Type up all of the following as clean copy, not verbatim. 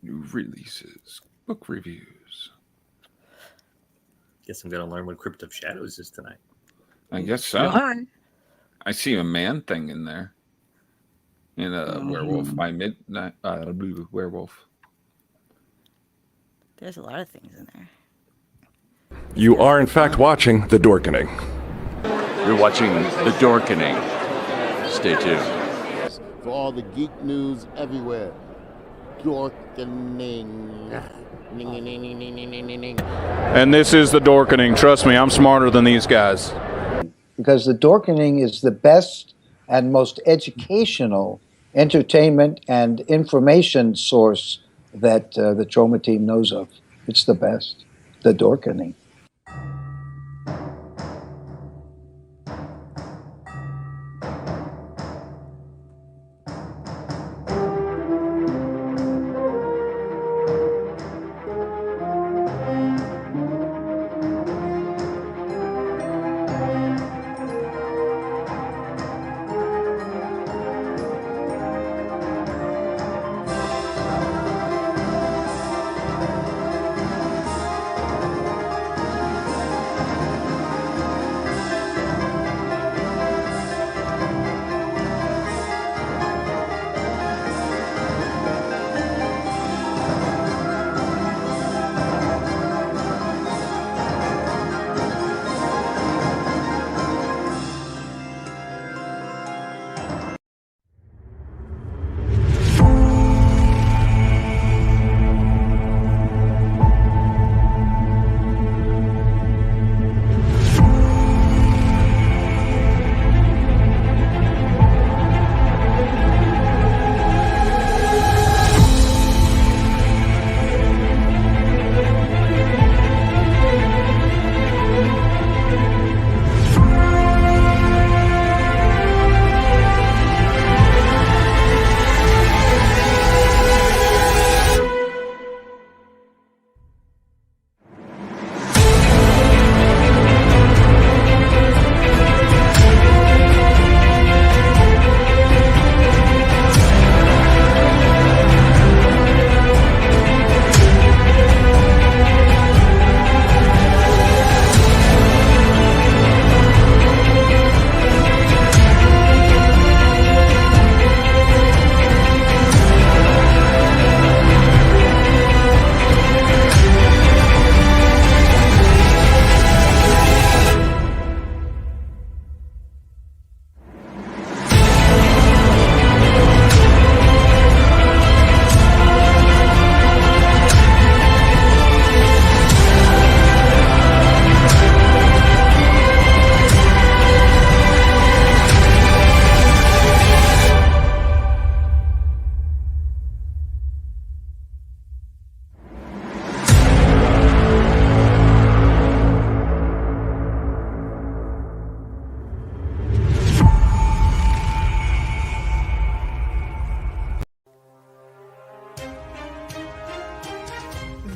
New releases, book reviews. Guess I'm going to learn what Crypt of Shadows is tonight. I guess so. Hi. I see a man thing in there. In a werewolf by midnight. Werewolf. There's a lot of things in there. You are, in fact, watching The Dorkening. You're watching The Dorkening. Stay tuned. For all the geek news everywhere. Dorkening. And this is The Dorkening. Trust me, I'm smarter than these guys. Because The Dorkening is the best and most educational entertainment and information source that the Trauma team knows of. It's the best. The Dorkening.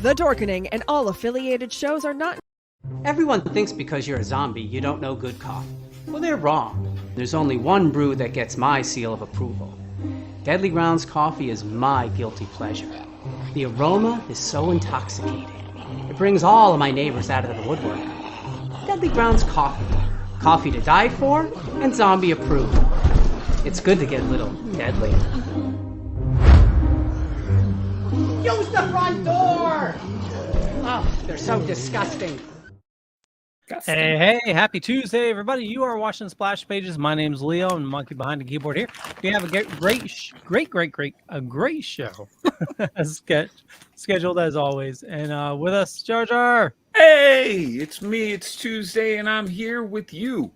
The Dorkening and all affiliated shows are not... Everyone thinks because you're a zombie, you don't know good coffee. Well, they're wrong. There's only one brew that gets my seal of approval. Deadly Grounds coffee is my guilty pleasure. The aroma is so intoxicating. It brings all of my neighbors out of the woodwork. Deadly Grounds coffee. Coffee to die for, and zombie approved. It's good to get a little deadly. Use the front door! Oh, they're so disgusting. Hey, happy Tuesday, everybody. You are watching Splash Pages. My name's Leo, and monkey behind the keyboard here. We have a great show scheduled as always. And with us, Jar Jar. Hey, it's me. It's Tuesday, and I'm here with you.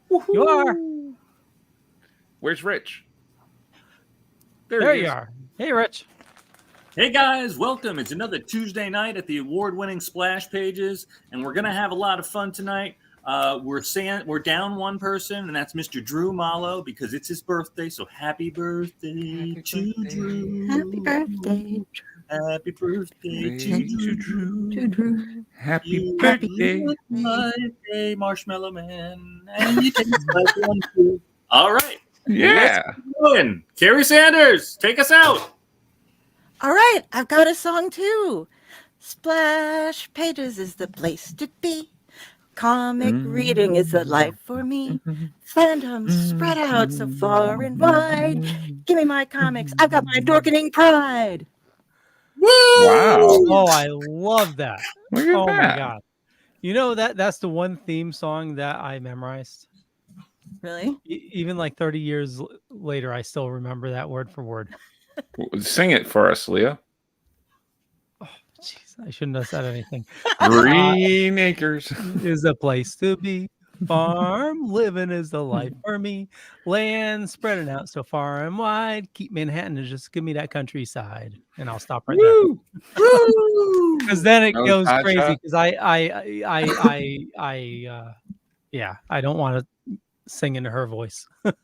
Woo-hoo. You are. Where's Rich? There you are. Hey, Rich. Hey guys, welcome. It's another Tuesday night at the award-winning Splash Pages, and we're gonna have a lot of fun tonight. We're down one person, and that's Mr. Drew Mollo because it's his birthday. So happy birthday to Drew! Happy birthday, Happy birthday to Drew! Happy birthday, birthday, Marshmallow Man! And you taste like one too. All right, yeah. Kari Sanders, take us out. All right, I've got a song too. Splash Pages is the place to be. Comic reading is the life for me. Fandom spread out so far and wide. Give me my comics. I've got my dorkening pride. Wow. Oh, I love that. Look at Oh my that. god. You know that's the one theme song that I memorized. Really? Even like 30 years later, I still remember that word for word. Sing it for us, Leah. Jeez, I shouldn't have said anything. Green Acres is a place to be. Farm living is the life for me. Land spreading out so far and wide. Keep Manhattan and just give me that countryside. And I'll stop right there. Because then it goes crazy. Because yeah, I don't want to sing into her voice. It's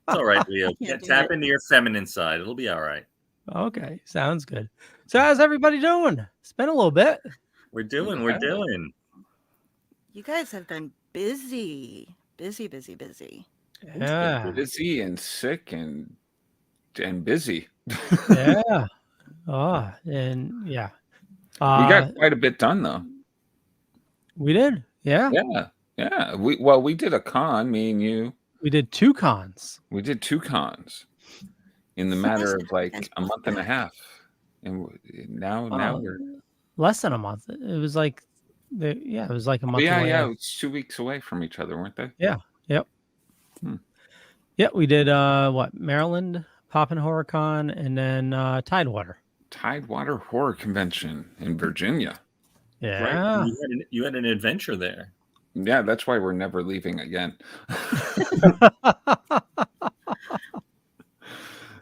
all right, Leo. Tap into your feminine side. It'll be all right. Okay, sounds good. So how's everybody doing? It's been a little bit. We're doing. You guys have been busy. Busy. Yeah. Busy and sick and busy. Yeah. Oh, and yeah. We got quite a bit done though. We did. Yeah. Yeah. We did a con, me and you. We did 2 cons. We did 2 cons in the matter of like a month and a half. And now we're less than a month. It was like it was like a month away. Yeah, it's 2 weeks away from each other, weren't they? Yeah. Yep. Yeah, we did Maryland, Poppin' Horror Con, and then Tidewater Horror Convention in Virginia. Yeah. Right. You had an adventure there. Yeah, that's why we're never leaving again.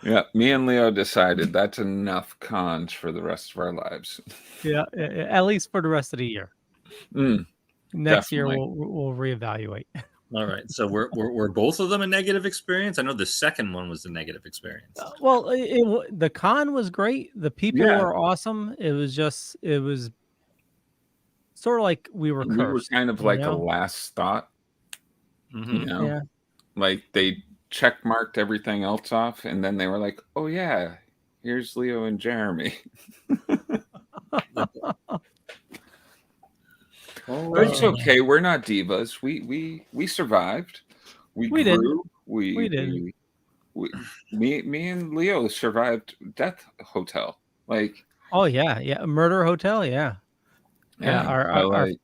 Yeah, me and Leo decided that's enough cons for the rest of our lives. Yeah, at least for the rest of the year. Next year we'll reevaluate. All right. So were both of them a negative experience? I know the second one was a negative experience. Well, the con was great. The people were awesome. It was sort of like we were cursed. We were kind of like a last thought. You know? Yeah. Like they check marked everything else off, and then they were like, "Oh yeah, here's Leo and Jeremy." But it's okay. We're not divas. We survived. We grew. Did. We did. Me and Leo survived Death Hotel. Like. Oh yeah, Murder Hotel. Yeah. Our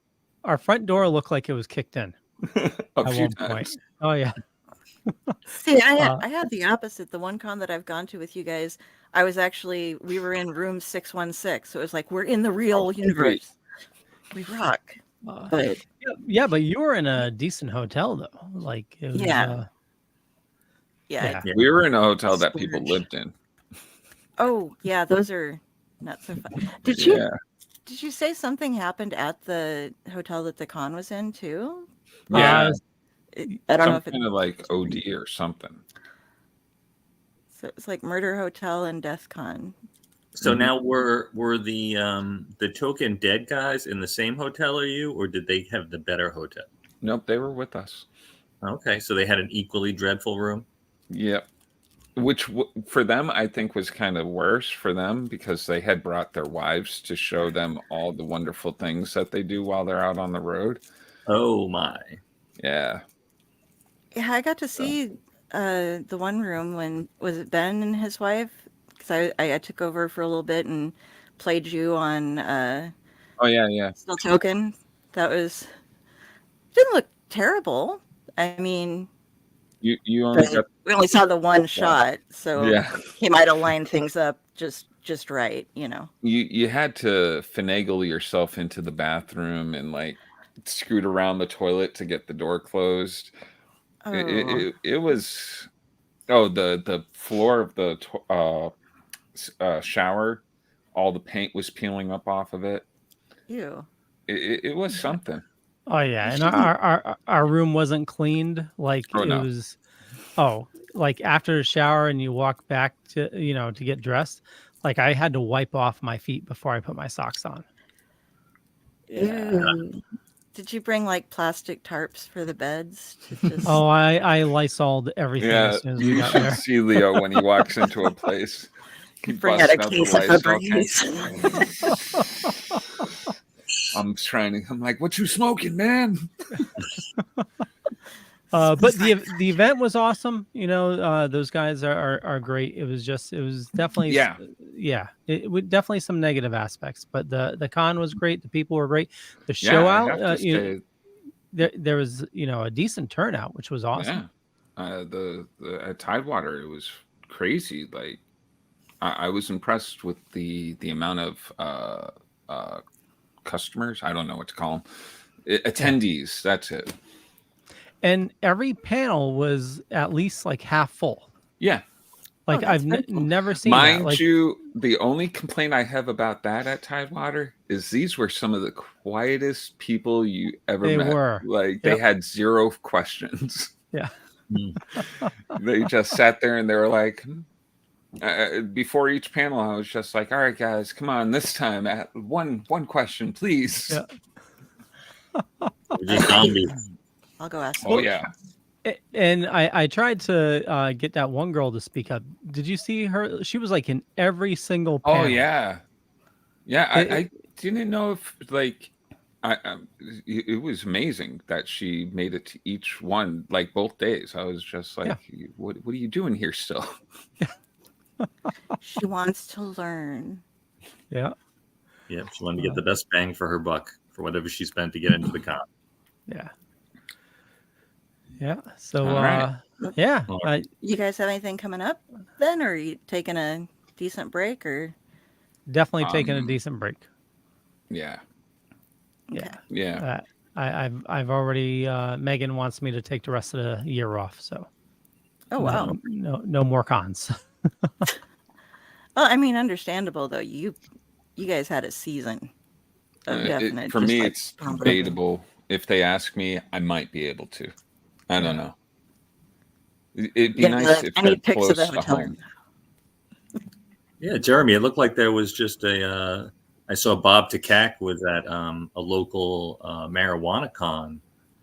front door looked like it was kicked in. A few times. Oh yeah. See, I had the opposite. The one con that I've gone to with you guys, we were in room 616. So it was like we're in the real universe. We rock. But but you were in a decent hotel though. Like it was, yeah. We were in a hotel that people lived in. Oh yeah, those are not so fun. Did you say something happened at the hotel that the con was in too? Yeah. I don't know if it's kind of like OD or something. So it's like Murder Hotel and Death Con. So now were the token dead guys in the same hotel as you, or did they have the better hotel? Nope, they were with us. Okay, so they had an equally dreadful room. Yep. Which for them, I think, was kind of worse for them because they had brought their wives to show them all the wonderful things that they do while they're out on the road. Oh my! Yeah. Yeah, I got to see the one room when was it Ben and his wife? Because I took over for a little bit and played you on. Oh yeah. Still Token. That didn't look terrible. I mean. You only got. We only saw the one shot, so he might have lined things up just right, you know. You had to finagle yourself into the bathroom and like scoot around the toilet to get the door closed. Oh. It was the floor of the shower, all the paint was peeling up off of it. Ew. It was something. Oh yeah, and our room wasn't cleaned. Like was. Oh, like after the shower and you walk back to to get dressed, like I had to wipe off my feet before I put my socks on. Yeah. Did you bring like plastic tarps for the beds to just? Oh, I Lysoled everything Yeah, as soon as we you got should there. see Leo when he walks into a place. He Bring out a busts case the of Lysol can. Febreze. I'm like, what you smoking, man? But the event was awesome. You know, those guys are great. It was definitely definitely some negative aspects, but the con was great. The people were great. The show I out, have to say, there was a decent turnout, which was awesome. the at Tidewater, it was crazy. Like I was impressed with the amount of customers. I don't know what to call them. Attendees. That's it. And every panel was at least like half full. Yeah. Like I've never seen that. Mind Like, you, the only complaint I have about that at Tidewater is these were some of the quietest people you ever met. They were. Like they had zero questions. Yeah. They just sat there and they were like, before each panel, I was just like, all right, guys, come on, this time at one question, please. Yeah. We're just zombies. I'll go ask. Oh yeah. And I tried to get that one girl to speak up. Did you see her? She was like in every single panel. Oh yeah. I didn't know if like it was amazing that she made it to each one, like both days. I was just like, what are you doing here still? She wants to learn. Yeah. Yep, she wanted to get the best bang for her buck for whatever she spent to get into the con. Yeah. Yeah. So, right. yeah. You guys have anything coming up then, or are you taking a decent break, or? Definitely taking a decent break. Yeah. Okay. Yeah. I've already, Megan wants me to take the rest of the year off. So. Oh, wow. No more cons. Well, I mean, understandable though. You guys had a season of definite. For me, it's debatable. If they ask me, I might be able to. I don't know. It'd be nice if they're close to home. Yeah, Jeremy, it looked like there was just I saw Bob Takak was at a local marijuana con.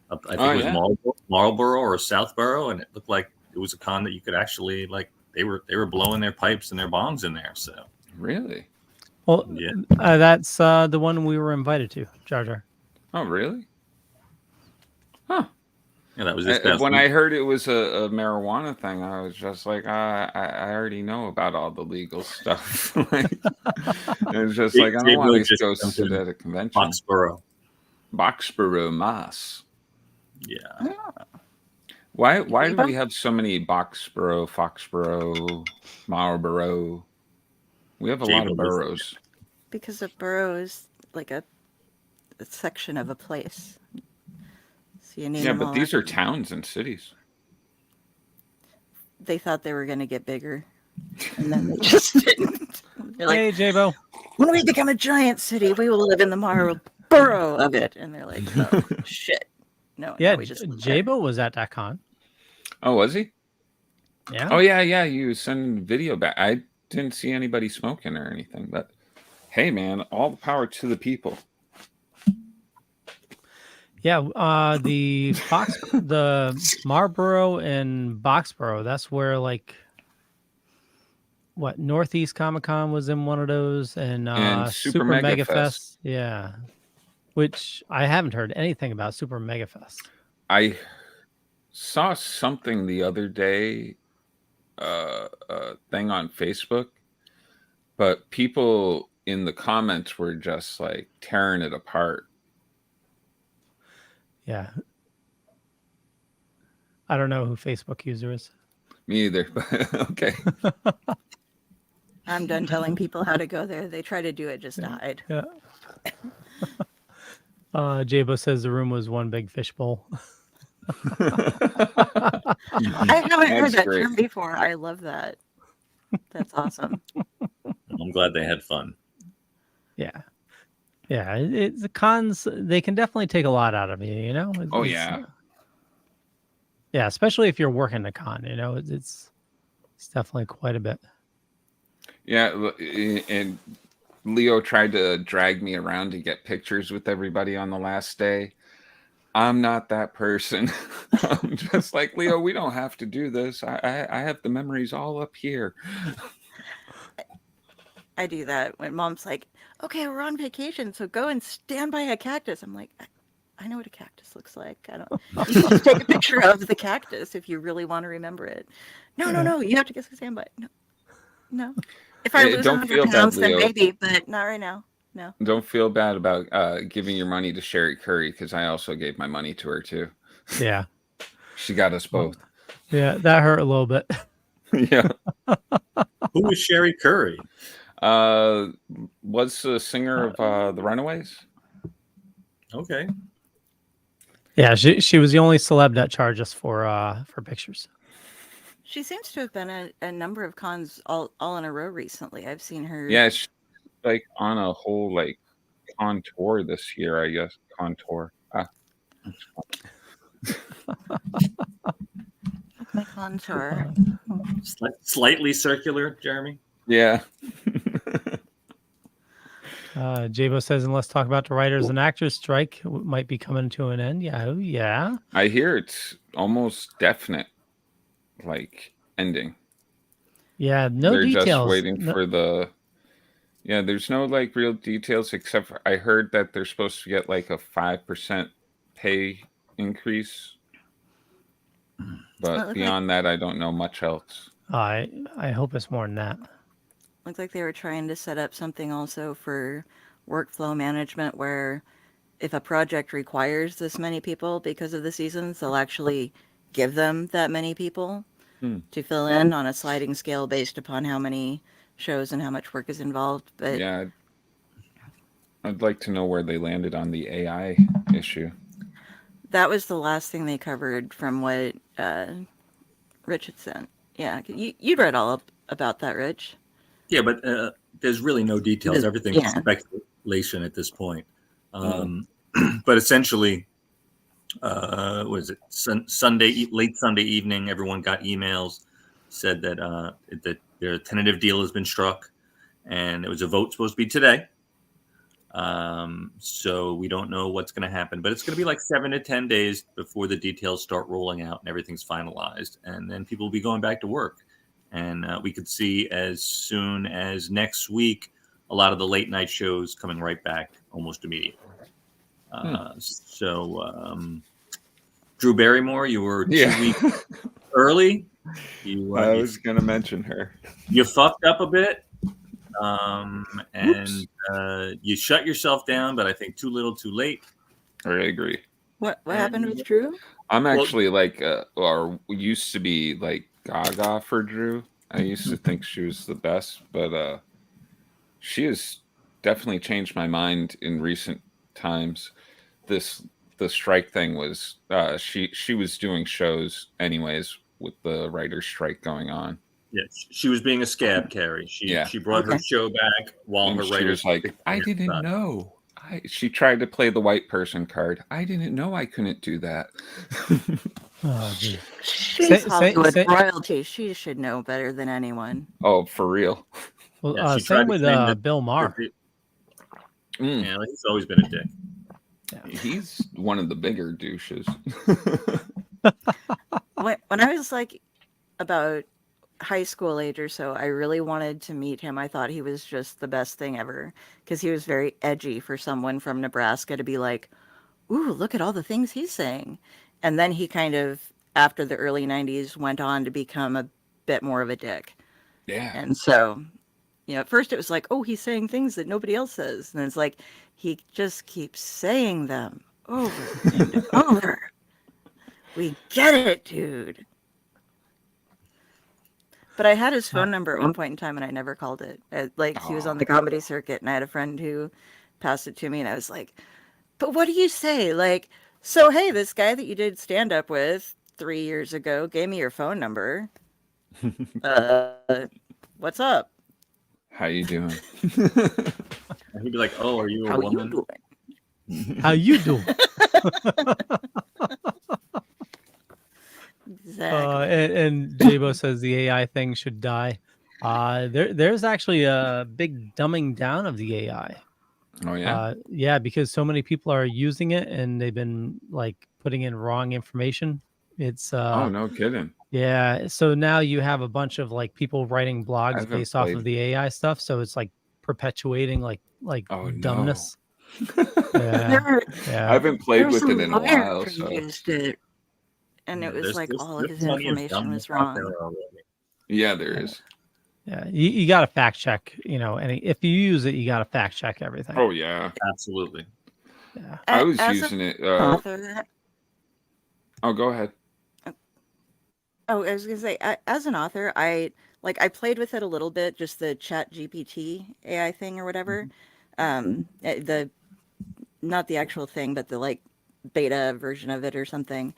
I think it was Marlboro or Southborough, and it looked like it was a con that you could actually they were blowing their pipes and their bongs in there. So really, well, yeah, that's the one we were invited to, Jar Jar. Oh, really? Huh. Yeah, that was this when I heard it was a marijuana thing, I was just like, I already know about all the legal stuff. It was just like, I don't want to go sit at a convention. Boxborough, Mass. Yeah. Why do we have so many Boxborough, Foxborough, Marlborough? We have a lot of boroughs. Because a borough is like a section of a place. So you name but these are towns and cities. They thought they were going to get bigger, and then they just didn't. They're like, hey, J-Bo. When we become a giant city, we will live in the Marlborough of it. And they're like, oh, shit. No, yeah, we just J-Bo was at that con. Oh, was he? Yeah. Oh, yeah. You send video back. I didn't see anybody smoking or anything, but hey, man, all the power to the people. Yeah, the Marlboro and Boxborough, that's where Northeast Comic Con was in one of those, and Super Mega Fest. Yeah, which I haven't heard anything about Super Mega Fest. I saw something the other day, thing on Facebook, but people in the comments were just like tearing it apart. Yeah. I don't know who Facebook user is. Me either, but okay. I'm done telling people how to go there. They try to do it just to hide. Yeah. J-Bo says the room was one big fishbowl. I haven't heard that term before. I love that. That's awesome. I'm glad they had fun. Yeah. Yeah, the cons, they can definitely take a lot out of you, you know? Yeah, especially if you're working the con, you know, it's definitely quite a bit. Yeah, and Leo tried to drag me around to get pictures with everybody on the last day. I'm not that person. I'm just like, Leo, we don't have to do this. I have the memories all up here. I do that when mom's like, okay, we're on vacation, so go and stand by a cactus. I'm like, I know what a cactus looks like. I don't. You can just take a picture of the cactus if you really want to remember it. No. You have to just stand by it. No. If I lose Don't 100 feel bad, pounds, then Leo. maybe, but not right now. No. Don't feel bad about giving your money to Sherry Curry, because I also gave my money to her too. Yeah. She got us both. Yeah, that hurt a little bit. Yeah. Who was Sherry Curry? Was the singer of the Runaways. Okay. Yeah, she was the only celeb that charged us for pictures. She seems to have been at a number of cons all in a row recently. I've seen her. Yeah, she's like on a whole like con tour this year, I guess. Contour. My contour. Slightly circular, Jeremy. Yeah. Jabo says, and let's talk about the writers and actors strike might be coming to an end. Yeah. I hear it's almost definite, like ending. Yeah, no They're details. just waiting for the. Yeah, there's no like real details except for I heard that they're supposed to get like a 5% pay increase, but beyond that, I don't know much else. I hope it's more than that. Looks like they were trying to set up something also for workflow management where if a project requires this many people because of the seasons, they'll actually give them that many people to fill in on a sliding scale based upon how many shows and how much work is involved. But yeah, I'd like to know where they landed on the AI issue. That was the last thing they covered from what Rich had sent. Yeah, you'd read all about that, Rich. Yeah, but there's really no details. Everything is speculation at this point. But essentially, what is it? Late Sunday evening, everyone got emails, said that their tentative deal has been struck, and it was a vote supposed to be today. So we don't know what's going to happen, but it's going to be like 7 to 10 days before the details start rolling out and everything's finalized, and then people will be going back to work. And we could see as soon as next week a lot of the late night shows coming right back almost immediately. So Drew Barrymore, you were 2 weeks early. I was going to mention her. You fucked up a bit, and you shut yourself down, but I think too little, too late. I agree. What happened with Drew? I'm actually or used to be like Gaga for Drew. I used to think she was the best, but she has definitely changed my mind in recent times. The strike thing was she was doing shows anyways with the writer's strike going on. Yeah, she was being a scab, Kari. She brought her show back while her writer was like, I didn't know. She tried to play the white person card. I didn't know I couldn't do that. She's Hollywood royalty. She should know better than anyone. Oh, for real. Well, same with Bill Maher. Yeah, he's always been a dick. Yeah. He's one of the bigger douches. When I was like about high school age or so, I really wanted to meet him. I thought he was just the best thing ever because he was very edgy for someone from Nebraska to be like, ooh, look at all the things he's saying. And then he kind of, after the early 90s, went on to become a bit more of a dick. Yeah. And so, at first it was like, oh, he's saying things that nobody else says. And it's like, he just keeps saying them over and over. We get it, dude. But I had his phone number at one point in time, and I never called it. He was on the comedy circuit, and I had a friend who passed it to me, and I was like, but what do you say? Like, so, hey, this guy that you did stand-up with 3 years ago gave me your phone number. What's up? How you doing? And he'd be like, oh, are you a woman? How you doing? Exactly. And Jabo says the AI thing should die. There's actually a big dumbing down of the AI. Oh yeah. Yeah, because so many people are using it and they've been like putting in wrong information. It's Oh no kidding. yeah, so now you have a bunch of like people writing I blogs haven't based off of played. the AI stuff, so it's like perpetuating like Oh no. dumbness. Yeah. There, I Yeah. haven't there played was with it some in a lawyer while, who so used it, and it was like all of there's his plenty of information was dumbness out there wrong. already. yeah, there is. Yeah. You got to fact check, and if you use it, you got to fact check everything. Oh yeah. Absolutely. Yeah. I was As using it. an author, Oh, go ahead. oh, I was gonna say, as an author, I played with it a little bit, just the Chat GPT AI thing or whatever. The not the actual thing, but the like beta version of it or something.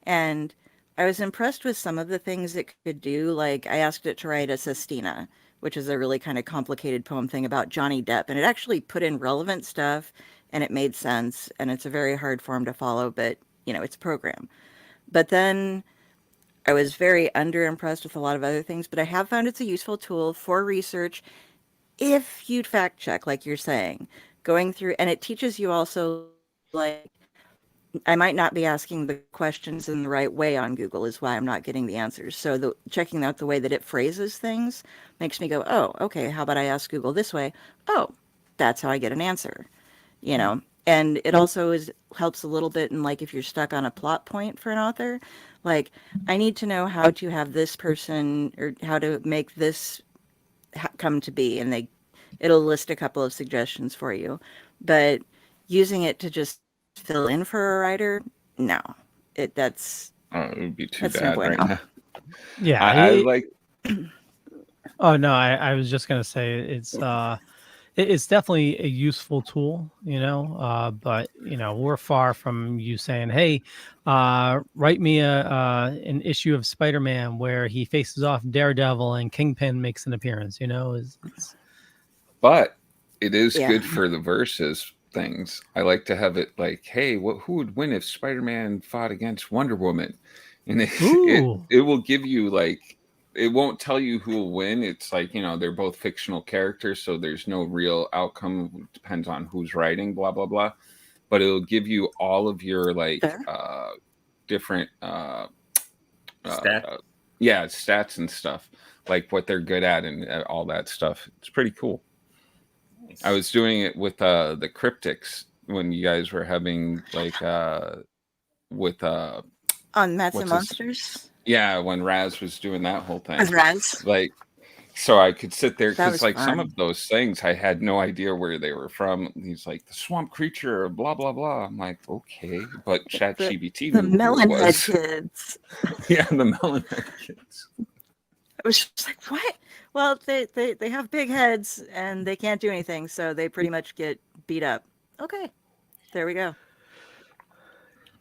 And I was impressed with some of the things it could do. Like I asked it to write a sestina, which is a really kind of complicated poem thing about Johnny Depp, and it actually put in relevant stuff and it made sense. And it's a very hard form to follow, but it's a program. But then I was very underimpressed with a lot of other things, but I have found it's a useful tool for research if you'd fact check, like you're saying, going through, and it teaches you also, like, I might not be asking the questions in the right way on Google is why I'm not getting the answers. So checking out the way that it phrases things makes me go, oh, okay, how about I ask Google this way? Oh, that's how I get an answer, And it also helps a little bit in like if you're stuck on a plot point for an author, like I need to know how to have this person or how to make this come to be, and it'll list a couple of suggestions for you. But using it to just fill in for a writer, no, that's It would be too that's no bad right bueno. now. Yeah. I like. Oh no, I was just gonna say it's definitely a useful tool, but we're far from you saying, hey, write me an issue of Spider-Man where he faces off Daredevil and Kingpin makes an appearance, But it is Yeah. good for the versus things. I like to have it like, hey, who would win if Spider-Man fought against Wonder Woman? And Ooh. it will give you like, it won't tell you who will win. It's like, they're both fictional characters, so there's no real outcome. It depends on who's writing, blah blah blah. But it'll give you all of your like Sure. different Stats. stats and stuff, like what they're good at and all that stuff. It's pretty cool. I was doing it with the cryptics when you guys were having like with On Mats and what's his- Monsters yeah, when Raz was doing that whole thing. with Raz. Like, so I could sit there That because was like some fun. of those things I had no idea where they were from. He's like the swamp creature, blah blah blah. I'm like, okay, but ChatGPT The knew who it Melonhead was. kids. Yeah, the Melonhead kids. I was just like, what? Well, they have big heads and they can't do anything, so they pretty much get beat up. Okay, there we go.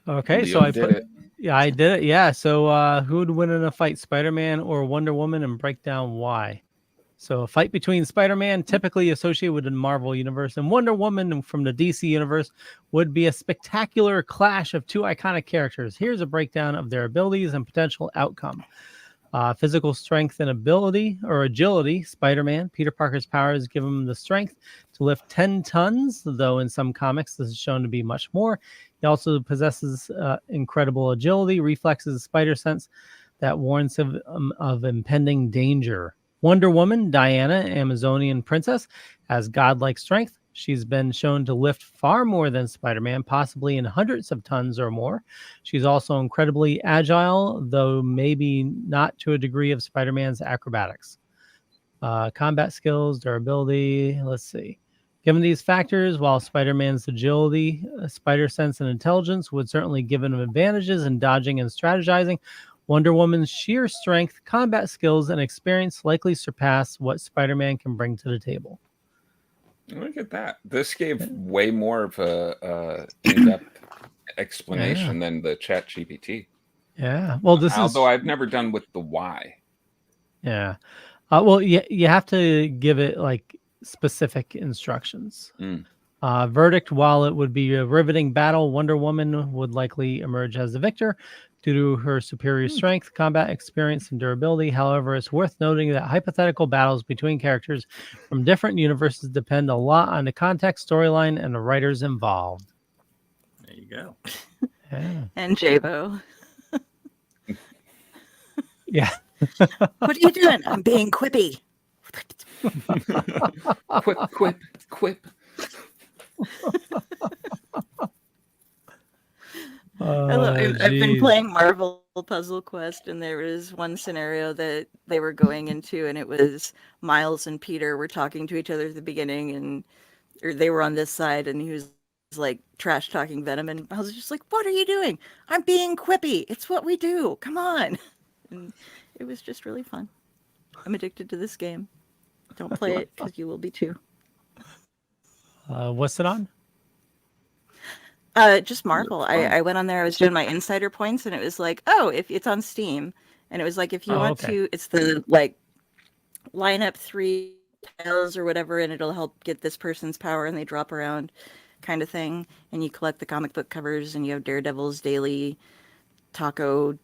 Okay, so Leo I did put it. yeah, I did it. Yeah. So who would win in a fight, Spider-Man or Wonder Woman, and break down why? So a fight between Spider-Man, typically associated with the Marvel universe, and Wonder Woman from the DC universe would be a spectacular clash of two iconic characters. Here's a breakdown of their abilities and potential outcome. Physical strength and ability or agility. Spider-Man, Peter Parker's powers give him the strength to lift 10 tons, though in some comics this is shown to be much more. He also possesses incredible agility, reflexes, spider sense that warns him of impending danger. Wonder Woman, Diana, Amazonian princess, has godlike strength. She's been shown to lift far more than Spider-Man, possibly in hundreds of tons or more. She's also incredibly agile, though maybe not to a degree of Spider-Man's acrobatics. Combat skills, durability, let's see. Given these factors, while Spider-Man's agility, spider sense, and intelligence would certainly give him advantages in dodging and strategizing, Wonder Woman's sheer strength, combat skills, and experience likely surpass what Spider-Man can bring to the table. Look at that. This gave way more of a in-depth explanation than the Chat GPT. Yeah. Well, although I've never done with the why. Yeah. Well, you have to give it like specific instructions. Verdict: while it would be a riveting battle, Wonder Woman would likely emerge as the victor. due to her superior strength, combat experience, and durability. However, it's worth noting that hypothetical battles between characters from different universes depend a lot on the context, storyline, and the writers involved. There you go. Yeah. And Jabo. Yeah. What are you doing? I'm being quippy. Quip. I've been playing Marvel Puzzle Quest, and there was one scenario that they were going into, and it was Miles and Peter were talking to each other at the beginning, or they were on this side, and he was like trash talking Venom, and I was just like, "What are you doing? I'm being quippy. It's what we do. Come on!" And it was just really fun. I'm addicted to this game. Don't play it because you will be too. What's it on? Just Marvel. I went on there. I was doing my insider points, and it was like, oh, if it's on Steam, and it was like, if you want to, it's the like line up 3 tiles or whatever, and it'll help get this person's power, and they drop around, kind of thing. And you collect the comic book covers, and you have Daredevil's daily taco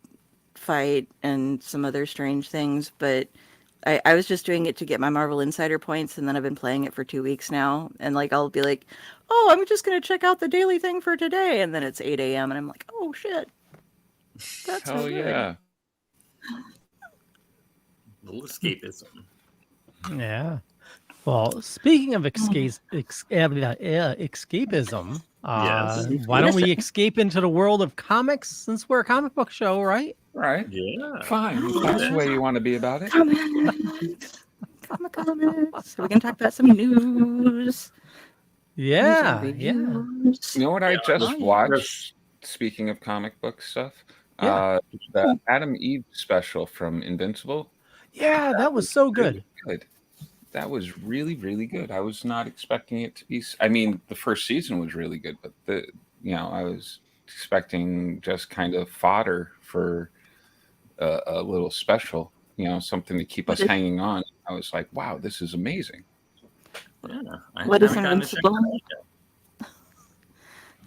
fight and some other strange things. But I was just doing it to get my Marvel Insider points, and then I've been playing it for 2 weeks now. And like, I'll be like, oh, I'm just going to check out the daily thing for today. And then it's 8 a.m. and I'm like, oh, shit. That's Hell so good. yeah. Little escapism. Yeah. Well, speaking of escapism, why don't we escape into the world of comics, since we're a comic book show, right? Right. Yeah. Fine. If that's the way you want to be about it. Comics. So we can talk about some news. Yeah. You know what I just watched? Speaking of comic book stuff, the Adam Eve special from Invincible. Yeah, that was so good. Good. That was really, really good. I was not expecting it to be. I mean, the first season was really good, but I was expecting just kind of fodder for a little special. Something to keep us hanging on. I was like, wow, this is amazing. Yeah. What is Invincible?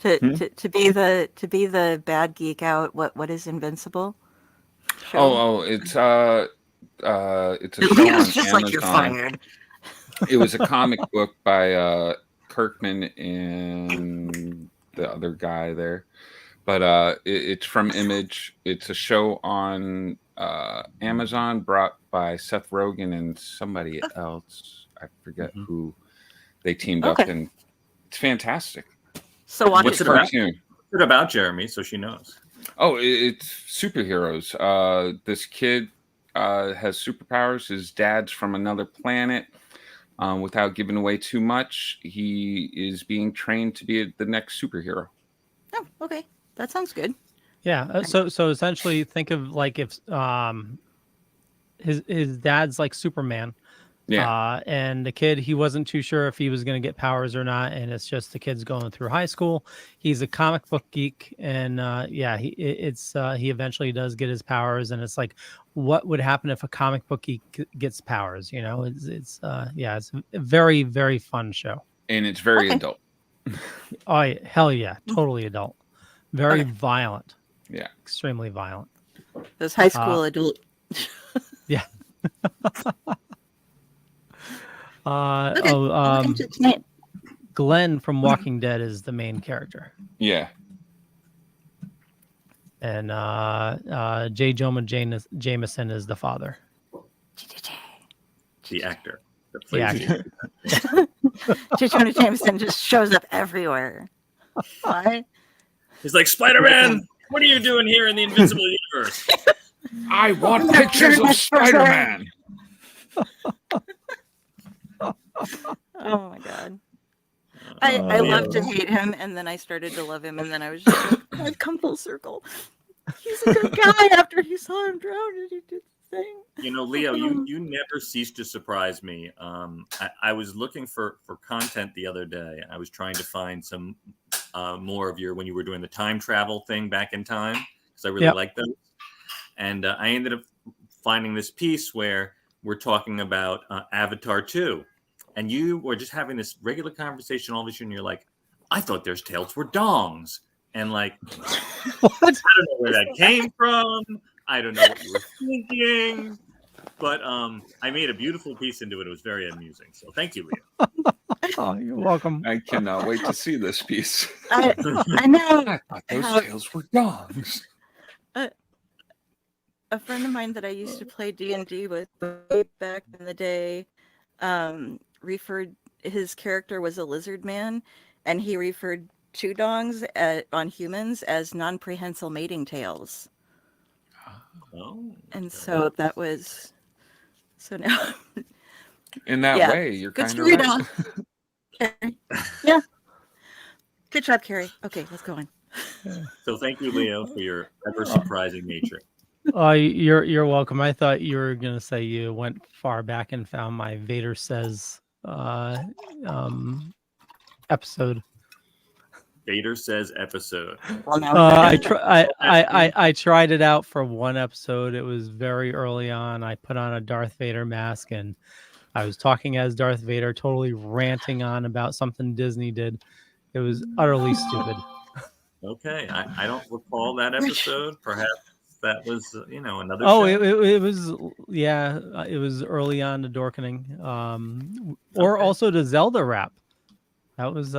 To be the bad geek out. What is Invincible? It's a show on just Amazon. like you're fired. It was a comic book by Kirkman and the other guy there, but it's from Image. It's a show on Amazon, brought by Seth Rogen and somebody else. I forget who. They teamed up, and it's fantassuperheroes. So what's it about? What's it about, Jeremy? So she knows. Oh, it's superheroes. This kid has superpowers. His dad's from another planet. Without giving away too much, he is being trained to be the next superhero. Oh, okay, that sounds good. Yeah. So essentially, think of like if his dad's like Superman. Yeah. And the kid, he wasn't too sure if he was going to get powers or not, and it's just the kid's going through high school. He's a comic book geek, and he eventually does get his powers, and it's like, what would happen if a comic book geek gets powers? It's a very, very fun show, and it's very adult. Oh, hell yeah, totally adult, very violent. Yeah, extremely violent. Those high school adult. Yeah. Glenn from Walking Dead is the main character. Yeah. And J. Jonah Jameson is the father. The actor. The actor. J. Jonah Jameson just shows up everywhere. Why? He's like, Spider-Man, what are you doing here in the Invincible universe? I want pictures of Spider-Man. Oh my god. I love to hate him, and then I started to love him, and then I was just like, I've come full circle. He's a good guy after he saw him drown and he did the thing. Leo, you never cease to surprise me. I was looking for content the other day. I was trying to find some more of when you were doing the time travel thing back in time, because I really liked those. And I ended up finding this piece where we're talking about Avatar 2. And you were just having this regular conversation. All of a sudden, you're like, I thought their tails were dongs. And like, What? I don't know where that came from. I don't know what you were thinking. But I made a beautiful piece into it. It was very amusing. So thank you, Leo. Oh, you're welcome. I cannot wait to see this piece. I know. I thought those tails were dogs. A friend of mine that I used to play D&D with way back in the day referred, his character was a lizard man, and he referred to dongs on humans as non-prehensile mating tails. Oh. And so that was, so now. In that Yeah. way, you're Good kind story, of right. Don. Carrie. Yeah. Good job, Carrie. Okay, let's go on. So thank you, Leo, for your ever surprising nature. You're welcome. I thought you were gonna say you went far back and found my Vader Says episode. Vader Says episode. Well, now I tried it out for one episode. It was very early on. I put on a Darth Vader mask and I was talking as Darth Vader, totally ranting on about something Disney did. It was utterly stupid. Okay, I don't recall that episode. Perhaps that was another. Oh, show? it was, yeah, it was early on to Dorkening, or also to Zelda rap. That was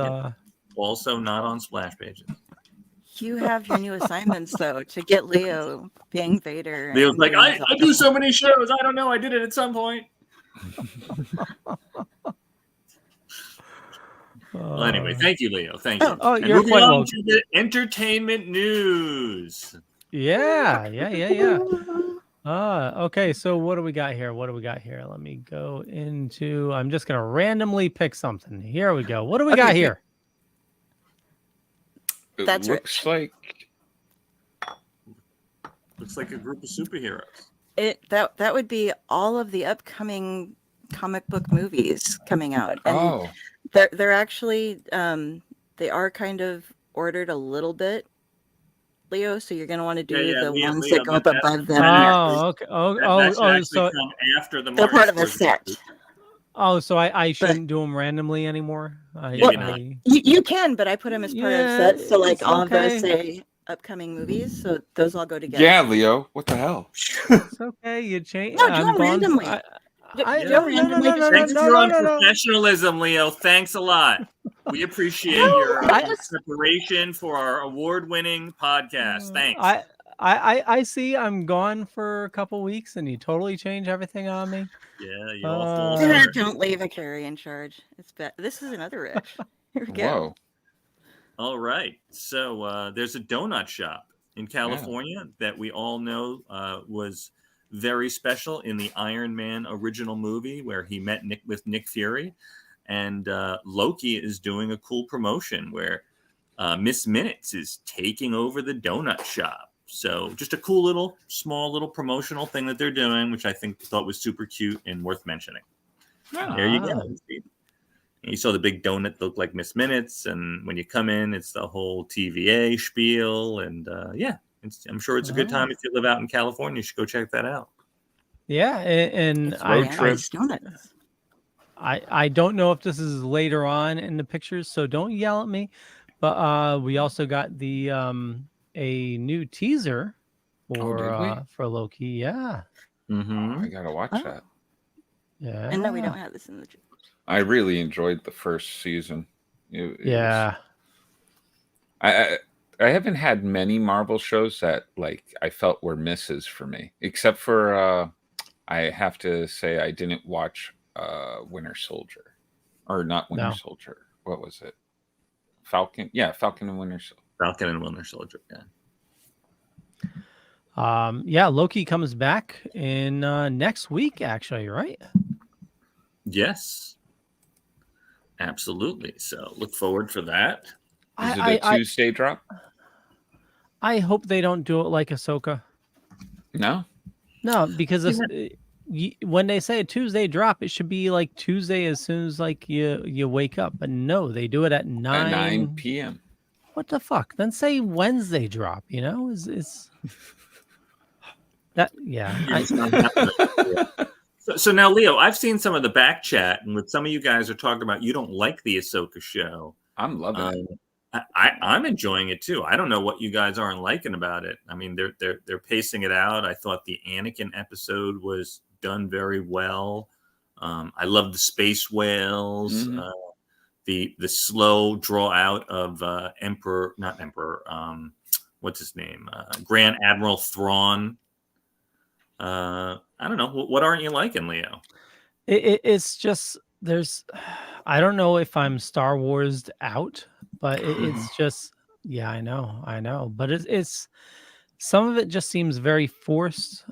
also not on splash pages. you have your new assignments though to get Leo being Vader. Leo's and like, doing I Zelda. do so many shows. I don't know. I did it at some point. Well, anyway, thank you, Leo. Thank you. Oh, And you're moving quite on welcome. to the entertainment news. Yeah. Okay, so what do we got here? Let me go into, I'm just going to randomly pick something. Here we go. What do we got here? It That's looks rich. Looks like a group of superheroes. That would be all of the upcoming comic book movies coming out. And they're actually they are kind of ordered a little bit, Leo, so you're going to want to do the ones that go up above them. Oh, okay. So come after the they're March part of a 1st. set. Oh, so I shouldn't do them randomly anymore? You can, but I put them as part of sets, so like it's all of those okay. say upcoming movies, so those all go together. Yeah, Leo. What the hell? It's okay. You change. No, do them randomly. Thanks for your professionalism, Leo. Thanks a lot. We appreciate your preparation for our award-winning podcast. Thanks. I see I'm gone for a couple weeks and you totally change everything on me. Yeah, you all fall don't leave a Kari in charge. It's this is another Rich. Here we go. Whoa. All right. So there's a donut shop in California that we all know was very special in the Iron Man original movie where he met with Nick Fury. And Loki is doing a cool promotion where Miss Minutes is taking over the donut shop. So just a cool small little promotional thing that they're doing, which I thought was super cute and worth mentioning. There you go. And you saw the big donut look like Miss Minutes, and when you come in, it's the whole TVA spiel, and I'm sure it's a good time if you live out in California. You should go check that out. Yeah, and I don't know if this is later on in the pictures, so don't yell at me. But we also got the a new teaser for Loki. Yeah. Mm-hmm. I gotta watch that. Yeah. And no, we don't have this in the. I really enjoyed the first season. I haven't had many Marvel shows that I felt were misses for me, except for I have to say I didn't watch Winter Soldier, or not Winter Soldier. What was it? Falcon? Yeah, Falcon and Winter Soldier. Falcon and Winter Soldier. Yeah. Loki comes back in next week. Actually, right? Yes. Absolutely. So look forward for that. Is it a Tuesday drop? I hope they don't do it like Ahsoka. No, because when they say a Tuesday drop, it should be like Tuesday as soon as you wake up. But no, they do it at 9 p.m. What the fuck? Then say Wednesday drop. Is that So now, Leo, I've seen some of the back chat, and what some of you guys are talking about, you don't like the Ahsoka show. I'm loving it. I'm enjoying it too. I don't know what you guys aren't liking about it. I mean, they're pacing it out. I thought the Anakin episode was done very well. I love the space whales. The slow draw out of not Emperor. What's his name? Grand Admiral Thrawn. I don't know. What aren't you liking, Leo? It's just I don't know if I'm Star Wars out, but it's just I know, but it's some of it just seems very forced.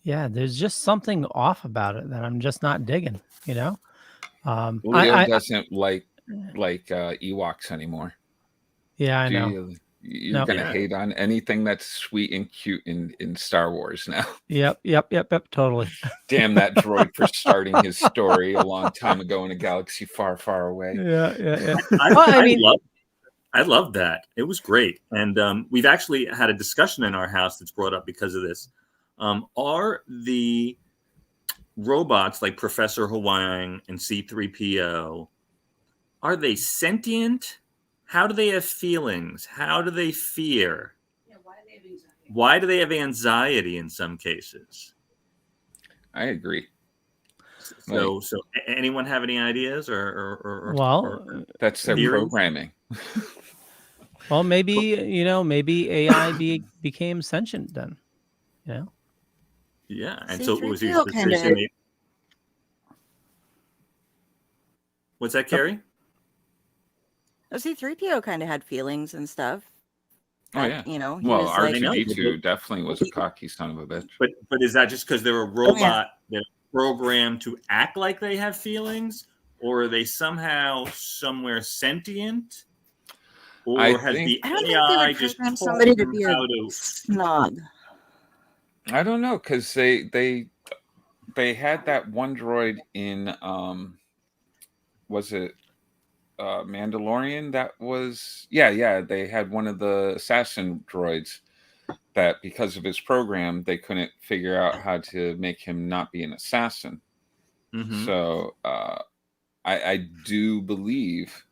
There's just something off about it that I'm just not digging. Leo doesn't like Ewoks anymore. Yeah, I know. You're gonna hate on anything that's sweet and cute in Star Wars now. Yep, totally. Damn that droid for starting his story a long time ago in a galaxy far, far away. Yeah. I love that. It was great, and we've actually had a discussion in our house that's brought up because of this. Are the robots like Professor Huang and C-3PO, are they sentient? How do they have feelings? How do they fear? Yeah, why do they have anxiety? Why do they have anxiety in some cases? I agree. So anyone have any ideas or that's their programming. Well, maybe AI became sentient then. Yeah, and so it was. What's that, Kari? C-3PO kind of had feelings and stuff. Oh yeah, well, R2-D2 definitely was a cocky son of a bitch. But is that just because they're a robot that programmed to act like they have feelings, or are they somehow somewhere sentient? Or has the AI just told somebody to them be how a to snob? I don't know, because they had that one droid in was it Mandalorian? That was they had one of the assassin droids that because of his program they couldn't figure out how to make him not be an assassin. So I do believe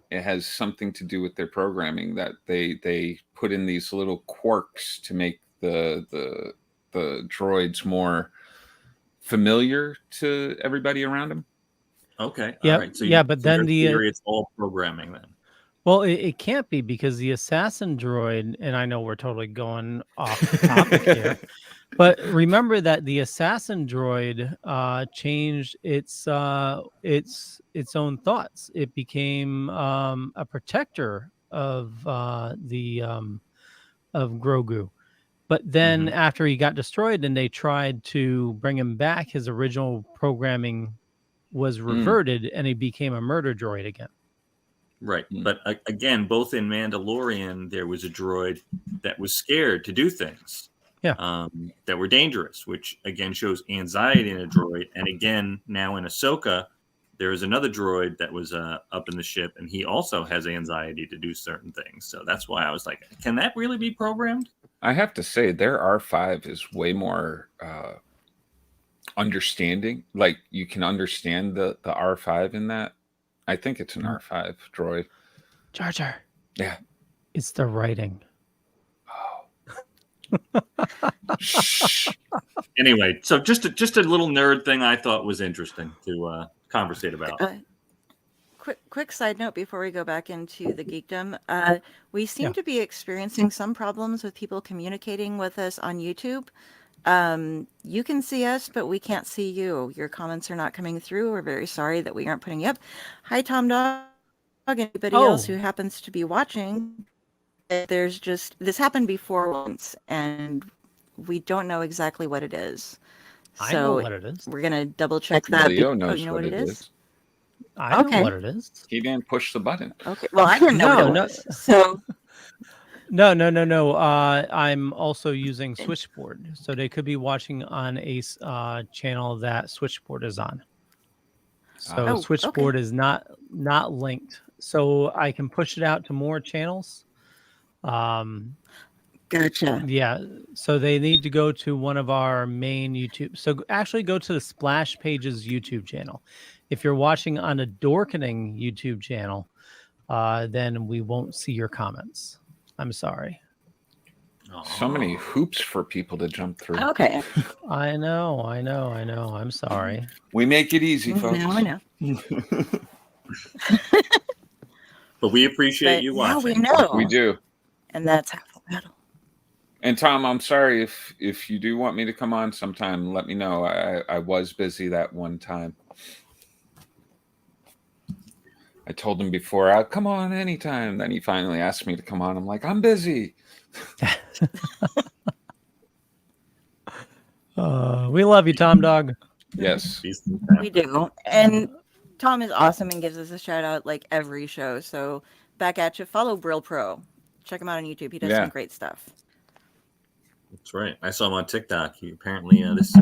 it has something to do with their programming, that they put in these little quirks to make the droids more familiar to everybody around them. Okay. Yeah. All right. So but then it's all programming then. Well, it can't be, because the assassin droid, and I know we're totally going off the topic here, but remember that the assassin droid changed its own thoughts. It became a protector of Grogu. But then after he got destroyed and they tried to bring him back, his original programming was reverted and he became a murder droid again. Right. But again, both in Mandalorian, there was a droid that was scared to do things that were dangerous, which again shows anxiety in a droid. And again, now in Ahsoka, there is another droid that was up in the ship, and he also has anxiety to do certain things. So that's why I was like, can that really be programmed? I have to say, their R5 is way more understanding. Like, you can understand the R5 in that. I think it's an R5 droid. Jar Jar. Yeah. It's the writing. Anyway, so just a little nerd thing I thought was interesting to conversate about. Quick side note before we go back into the geekdom. We seem to be experiencing some problems with people communicating with us on YouTube. You can see us, but we can't see you. Your comments are not coming through. We're very sorry that we aren't putting you up. Hi, Tom Dog. Anybody else who happens to be watching, this happened before once, and we don't know exactly what it is. I know what it is. We're going to double check that. Leo knows what it is. I know what it is. He didn't push the button. Okay. Well, I didn't know what it was. So... No. I'm also using Switchboard, so they could be watching on a channel that Switchboard is on. So Switchboard is not linked, so I can push it out to more channels. Gotcha. Yeah. So they need to go to one of our main YouTube. So actually, go to the Splash Pages YouTube channel. If you're watching on a Dorkening YouTube channel, then we won't see your comments. I'm sorry. So many hoops for people to jump through. Okay. I know. I'm sorry. We make it easy, folks. I know. But we appreciate But you now watching. we know. We do. And that's half a battle. And Tom, I'm sorry if you do want me to come on sometime, let me know. I was busy that one time. I told him before, I'll come on anytime. Then he finally asked me to come on. I'm like, I'm busy. We love you, Tom Dog. Yes. We do. And Tom is awesome and gives us a shout out like every show. So back at you. Follow Brill Pro. Check him out on YouTube. He does some great stuff. That's right. I saw him on TikTok. He apparently this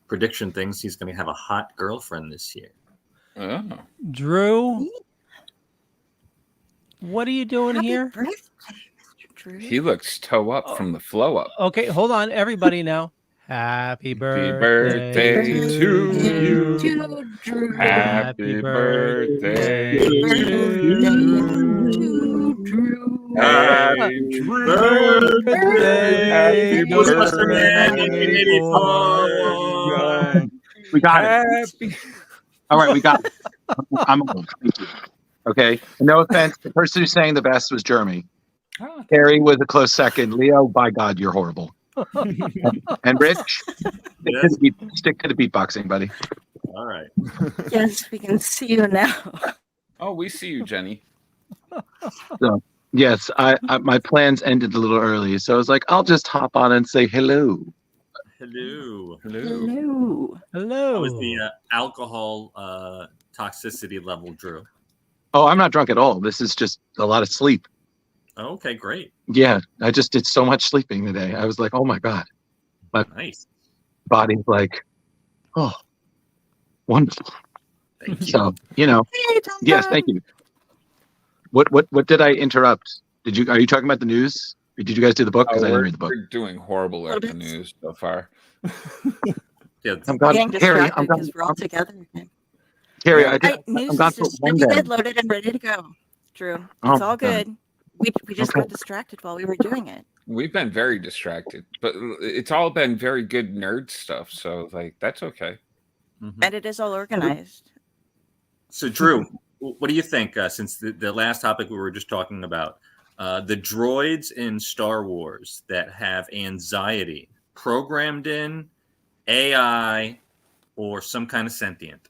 prediction things. He's going to have a hot girlfriend this year. Oh. Drew, what are you doing here? Birthday, Mr. Drew. He looks toe up from the flow up. Okay, hold on, everybody now. Happy birthday, to you. Drew. Happy birthday to you. Drew. Happy birthday, We got it. All right, we got it. I'm old. Thank you. Okay. No offense. The person who's saying the best was Jeremy. Kari was a close second. Leo, by God, you're horrible. And Rich, stick to the beatboxing, buddy. All right. Yes, we can see you now. Oh, we see you, Jenny. So, yes, I my plans ended a little early, so I was like, I'll just hop on and say hello. Hello. Hello. Hello. How was the alcohol toxicity level, Drew? Oh, I'm not drunk at all. This is just a lot of sleep. Oh, okay, great. Yeah, I just did so much sleeping today. I was like, oh my God. My Nice. body's like, oh, wonderful. Thank you. So, Hey, Tom yes, Tom. thank you. What did I interrupt? Are you talking about the news? Or did you guys do the book? Because I didn't read the book. We're doing horrible at the news so far. Yeah, I'm gone. Getting Kari, distracted I'm gone. because we're all together again. Kari, News I'm gone is for just one ready, day. good, loaded, and ready to go. Drew, it's Oh, all God. good. We just got distracted while we were doing it. We've been very distracted, but it's all been very good nerd stuff. So, that's okay. And it is all organized. So, Drew, what do you think? Since the last topic we were just talking about, the droids in Star Wars that have anxiety programmed in, AI, or some kind of sentient,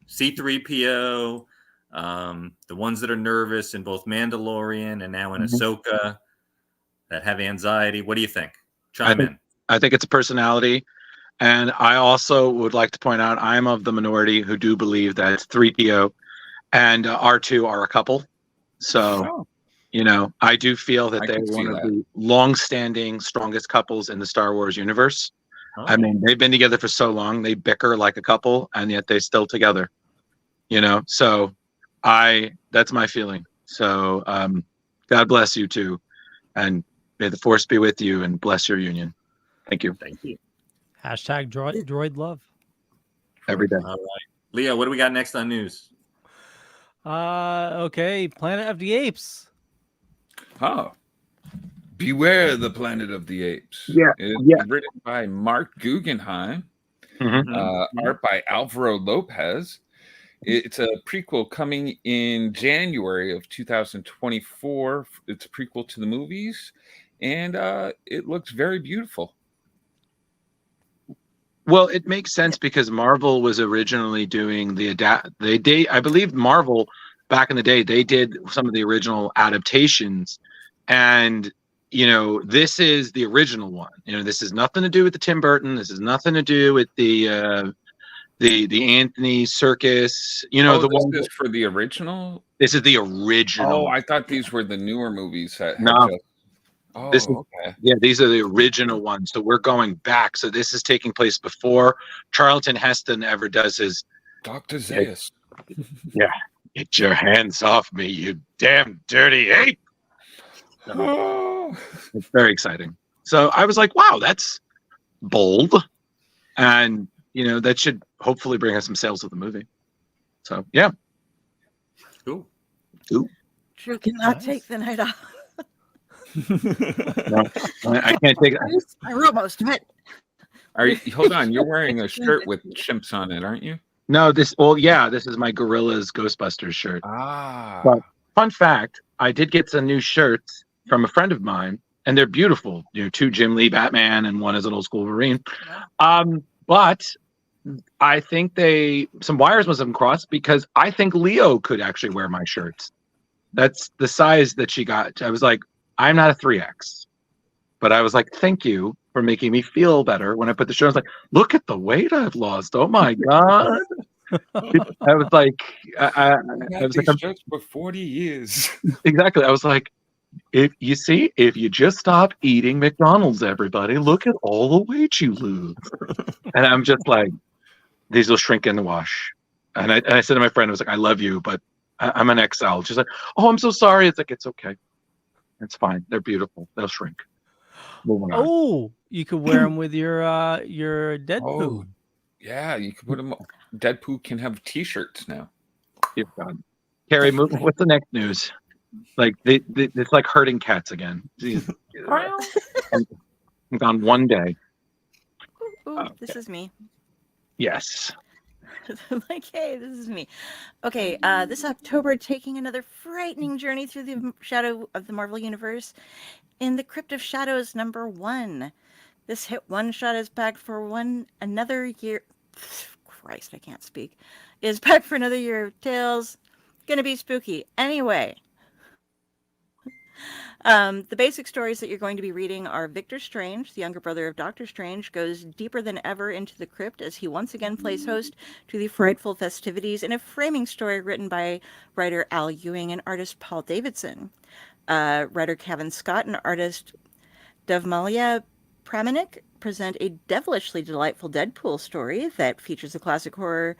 C-3PO, the ones that are nervous in both Mandalorian and now in Ahsoka that have anxiety. What do you think? Chime in. I think it's a personality. And I also would like to point out I'm of the minority who do believe that 3PO and R2 are a couple. So, I do feel that they're one of the long-standing, strongest couples in the Star Wars universe. Oh. I mean, they've been together for so long. They bicker like a couple, and yet they're still together. So that's my feeling. So God bless you two, and may the force be with you and bless your union. Thank you. Thank you. Hashtag droid love. Every day. All right. Leo, what do we got next on news? Okay, Planet of the Apes. Oh. Beware the Planet of the Apes. Yeah. It's written by Mark Guggenheim. Art by Alvaro Lopez. It's a prequel coming in January of 2024. It's a prequel to the movies, and it looks very beautiful. Well, it makes sense because Marvel was originally doing I believe Marvel back in the day, they did some of the original adaptations, and this is the original one. This has nothing to do with the Tim Burton. This has nothing to do with the Anthony Serkis. The one is for the original. This is the original. Oh, I thought these were the newer movies that. No. Okay. Yeah, these are the original ones. So we're going back. So this is taking place before Charlton Heston ever does his Dr. Zaius. Yeah, get your hands off me, you damn dirty ape. So, it's very exciting. So I was like, wow, that's bold. And, that should hopefully bring us some sales of the movie. So, yeah. Cool. Ooh. Drew cannot take the night off. No, I can't take it. We're almost met. Hold on, you're wearing a shirt with chimps on it, aren't you? No, this is my Gorillas Ghostbusters shirt. Ah. But fun fact, I did get some new shirts from a friend of mine, and they're beautiful. 2 Jim Lee Batman and one is an old school Wolverine. But I think some wires must have been crossed because I think Leo could actually wear my shirts. That's the size that she got. I was like, I'm not a 3X. But I was like, thank you for making me feel better when I put the shirt. I was like, look at the weight I've lost. Oh my God. I was like, I was like, shirts for 40 years. Exactly. I was like, if you just stop eating McDonald's, everybody, look at all the weight you lose. And I'm just like, these will shrink in the wash. And I said to my friend, I was like, I love you, but I'm an XL. She's like, oh, I'm so sorry. It's like, it's okay. It's fine. They're beautiful. They'll shrink. Oh, you could wear them with your Deadpool. Oh, yeah, you could put them. Deadpool can have T-shirts now. You've done. Kari, what's the next news? Like it's like herding cats again. I'm gone one day. Ooh, this is me. Yes. Like, hey, this is me. Okay, this October, taking another frightening journey through the shadow of the Marvel Universe in The Crypt of Shadows #1. This hit one-shot is back for another year. Christ, I can't speak. Is back for another year of tales. Gonna be spooky. Anyway. The basic stories that you're going to be reading are Victor Strange, the younger brother of Doctor Strange, goes deeper than ever into the crypt as he once again plays host to the frightful festivities in a framing story written by writer Al Ewing and artist Paul Davidson. Writer Kevin Scott and artist Devmalia Pramanik present a devilishly delightful Deadpool story that features a classic horror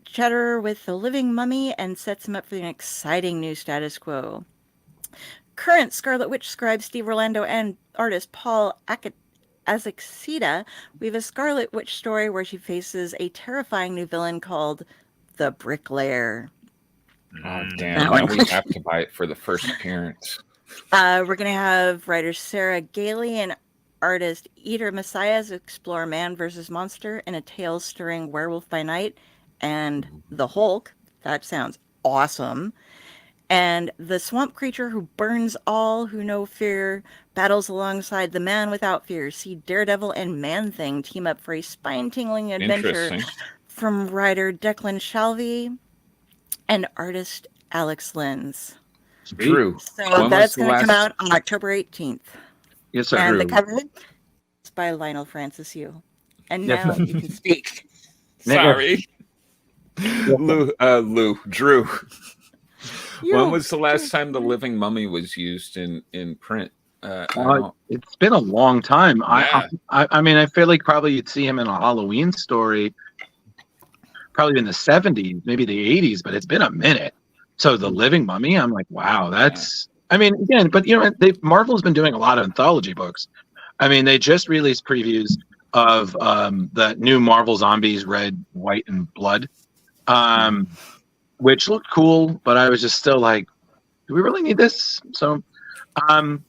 chatterer with the living mummy and sets him up for an exciting new status quo. Current Scarlet Witch scribe Steve Orlando and artist Paul Azaceta weave a Scarlet Witch story where she faces a terrifying new villain called the Bricklayer. Oh, damn. Now we have to buy it for the first appearance. We're going to have writer Sarah Gailey and artist Eater Messiahs explore man versus monster in a tale stirring Werewolf by Night and the Hulk. That sounds awesome. And the swamp creature who burns all who know fear battles alongside the man without fear. See Daredevil and Man-Thing team up for a spine-tingling adventure from writer Declan Shalvey and artist Alex Lins. Drew. So that's going to come out on October 18th. Yes, sir. And the cover is by Lionel Francis Yu. And now you can speak. Sorry. Drew. When was the last time the living mummy was used in print? It's been a long time. Yeah. I mean, I feel like probably you'd see him in a Halloween story, probably in the 70s, maybe the 80s, but it's been a minute. So the living mummy, I'm like, wow, that's. I mean, again, but Marvel's been doing a lot of anthology books. I mean, they just released previews of the new Marvel Zombies Red, White, and Blood. Which looked cool, but I was just still like, do we really need this? So,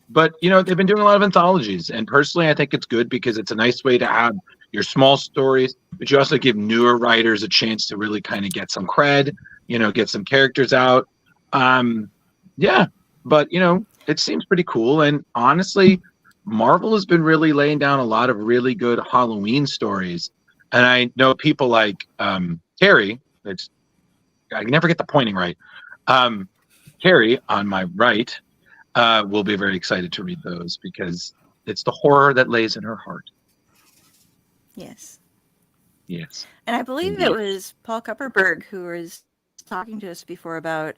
but they've been doing a lot of anthologies, and personally, I think it's good because it's a nice way to have your small stories, but you also give newer writers a chance to really kind of get some cred, get some characters out. Yeah, but it seems pretty cool, and honestly, Marvel has been really laying down a lot of really good Halloween stories, and I know people like Kari. I never get the pointing right. Kari, on my right, will be very excited to read those because it's the horror that lays in her heart. Yes. Yes. And I believe it was Paul Kupperberg who was talking to us before about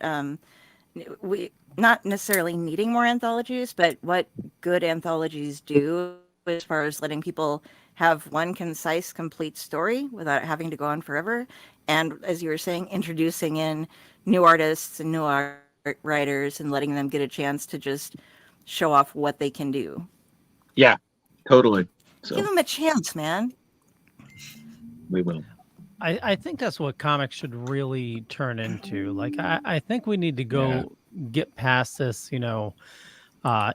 we not necessarily needing more anthologies, but what good anthologies do as far as letting people have one concise, complete story without having to go on forever. And as you were saying, introducing in new artists and new art writers and letting them get a chance to just show off what they can do. Yeah, totally. So give them a chance, man. We will. I think that's what comics should really turn into. Like, I think we need to go get past this,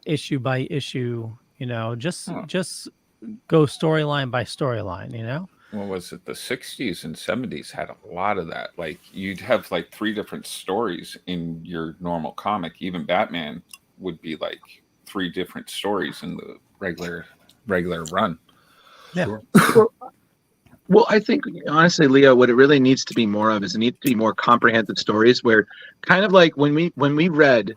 issue by issue, just go storyline by storyline. What was it? The 60s and 70s had a lot of that. Like you'd have like 3 different stories in your normal comic. Even Batman would be like 3 different stories in the regular run. Yeah. Well, I think honestly, Leo, what it really needs to be more of is it needs to be more comprehensive stories where, kind of like when we read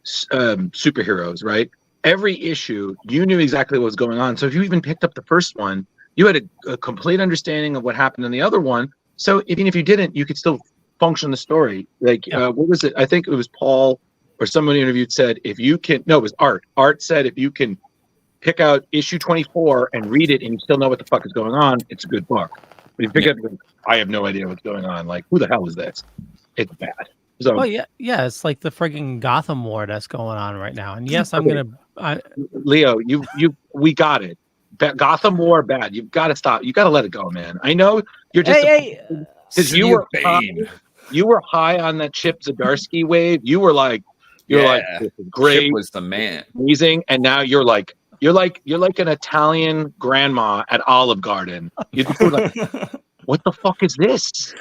superheroes, right? Every issue, you knew exactly what was going on. So if you even picked up the first one, you had a complete understanding of what happened in the other one. So even if you didn't, you could still function the story. Like, what was it? I think it was Paul or someone interviewed said, if you can, no, it was Art. Art said, if you can pick out issue 24 and read it and you still know what the fuck is going on, it's a good book. But if you pick up, I have no idea what's going on. Like, who the hell is this? It's bad. So, well, yeah, it's like the frigging Gotham War that's going on right now. And yes, I'm gonna, Leo, we got it. Gotham War bad. You've got to stop. You got to let it go, man. I know you're just because you were high on that Chip Zdarsky wave. You were like, like, this is great. Chip was the man, amazing, and now you're like an Italian grandma at Olive Garden. You're like, what the fuck is this?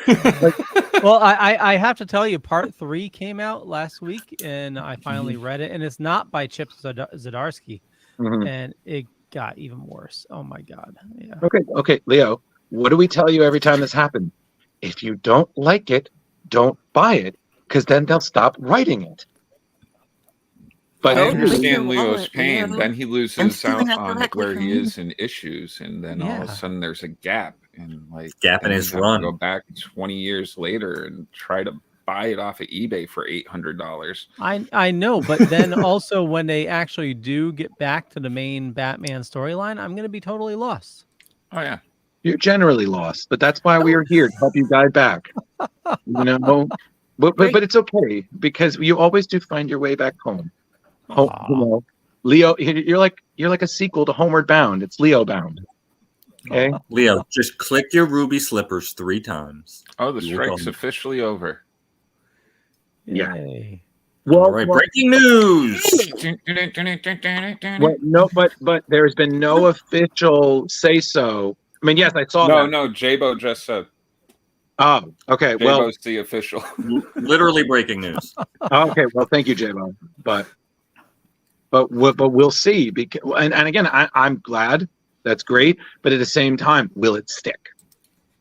Well, I have to tell you, part 3 came out last week, and I finally read it, and it's not by Chip Zdarsky, and it got even worse. Oh my god! Yeah. Okay, Leo. What do we tell you every time this happens? If you don't like it, don't buy it, because then they'll stop writing it. But I understand Leo's pain. Then he loses out on where he is in issues, and then all of a sudden there's a gap, and like gap in his run. Go back 20 years later and try to buy it off of eBay for $800. I know, but then also when they actually do get back to the main Batman storyline, I'm going to be totally lost. Oh yeah, you're generally lost, but that's why we are here to help you guide back. But it's okay because you always do find your way back home. Leo, you're like a sequel to Homeward Bound. It's Leo Bound. Okay, Leo, just click your ruby slippers 3 times. Oh, the strike's officially over. Yeah. Yay. Well, all right, breaking news. But there's been no official say so. I mean, yes, I saw that. No, Jabo just said. Oh, okay. Jabo's the official. Literally breaking news. Okay, well, thank you, Jabo. But we'll see. Because and again, I'm glad. That's great. But at the same time, will it stick?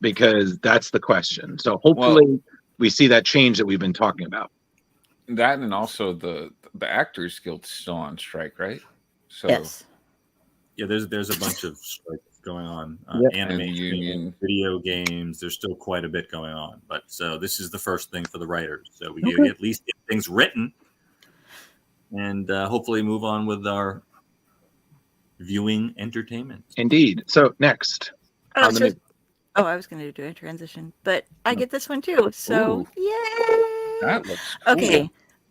Because that's the question. So hopefully we see that change that we've been talking about. That and also the Actors Guild's still on strike, right? So yes. Yeah, there's a bunch of strikes going on. Animation, video games. There's still quite a bit going on. But so this is the first thing for the writers. So we can at least get things written, and hopefully move on with our viewing entertainment. Indeed. So next. I was going to do a transition, but I get this one too. So yay! That looks cool. Okay.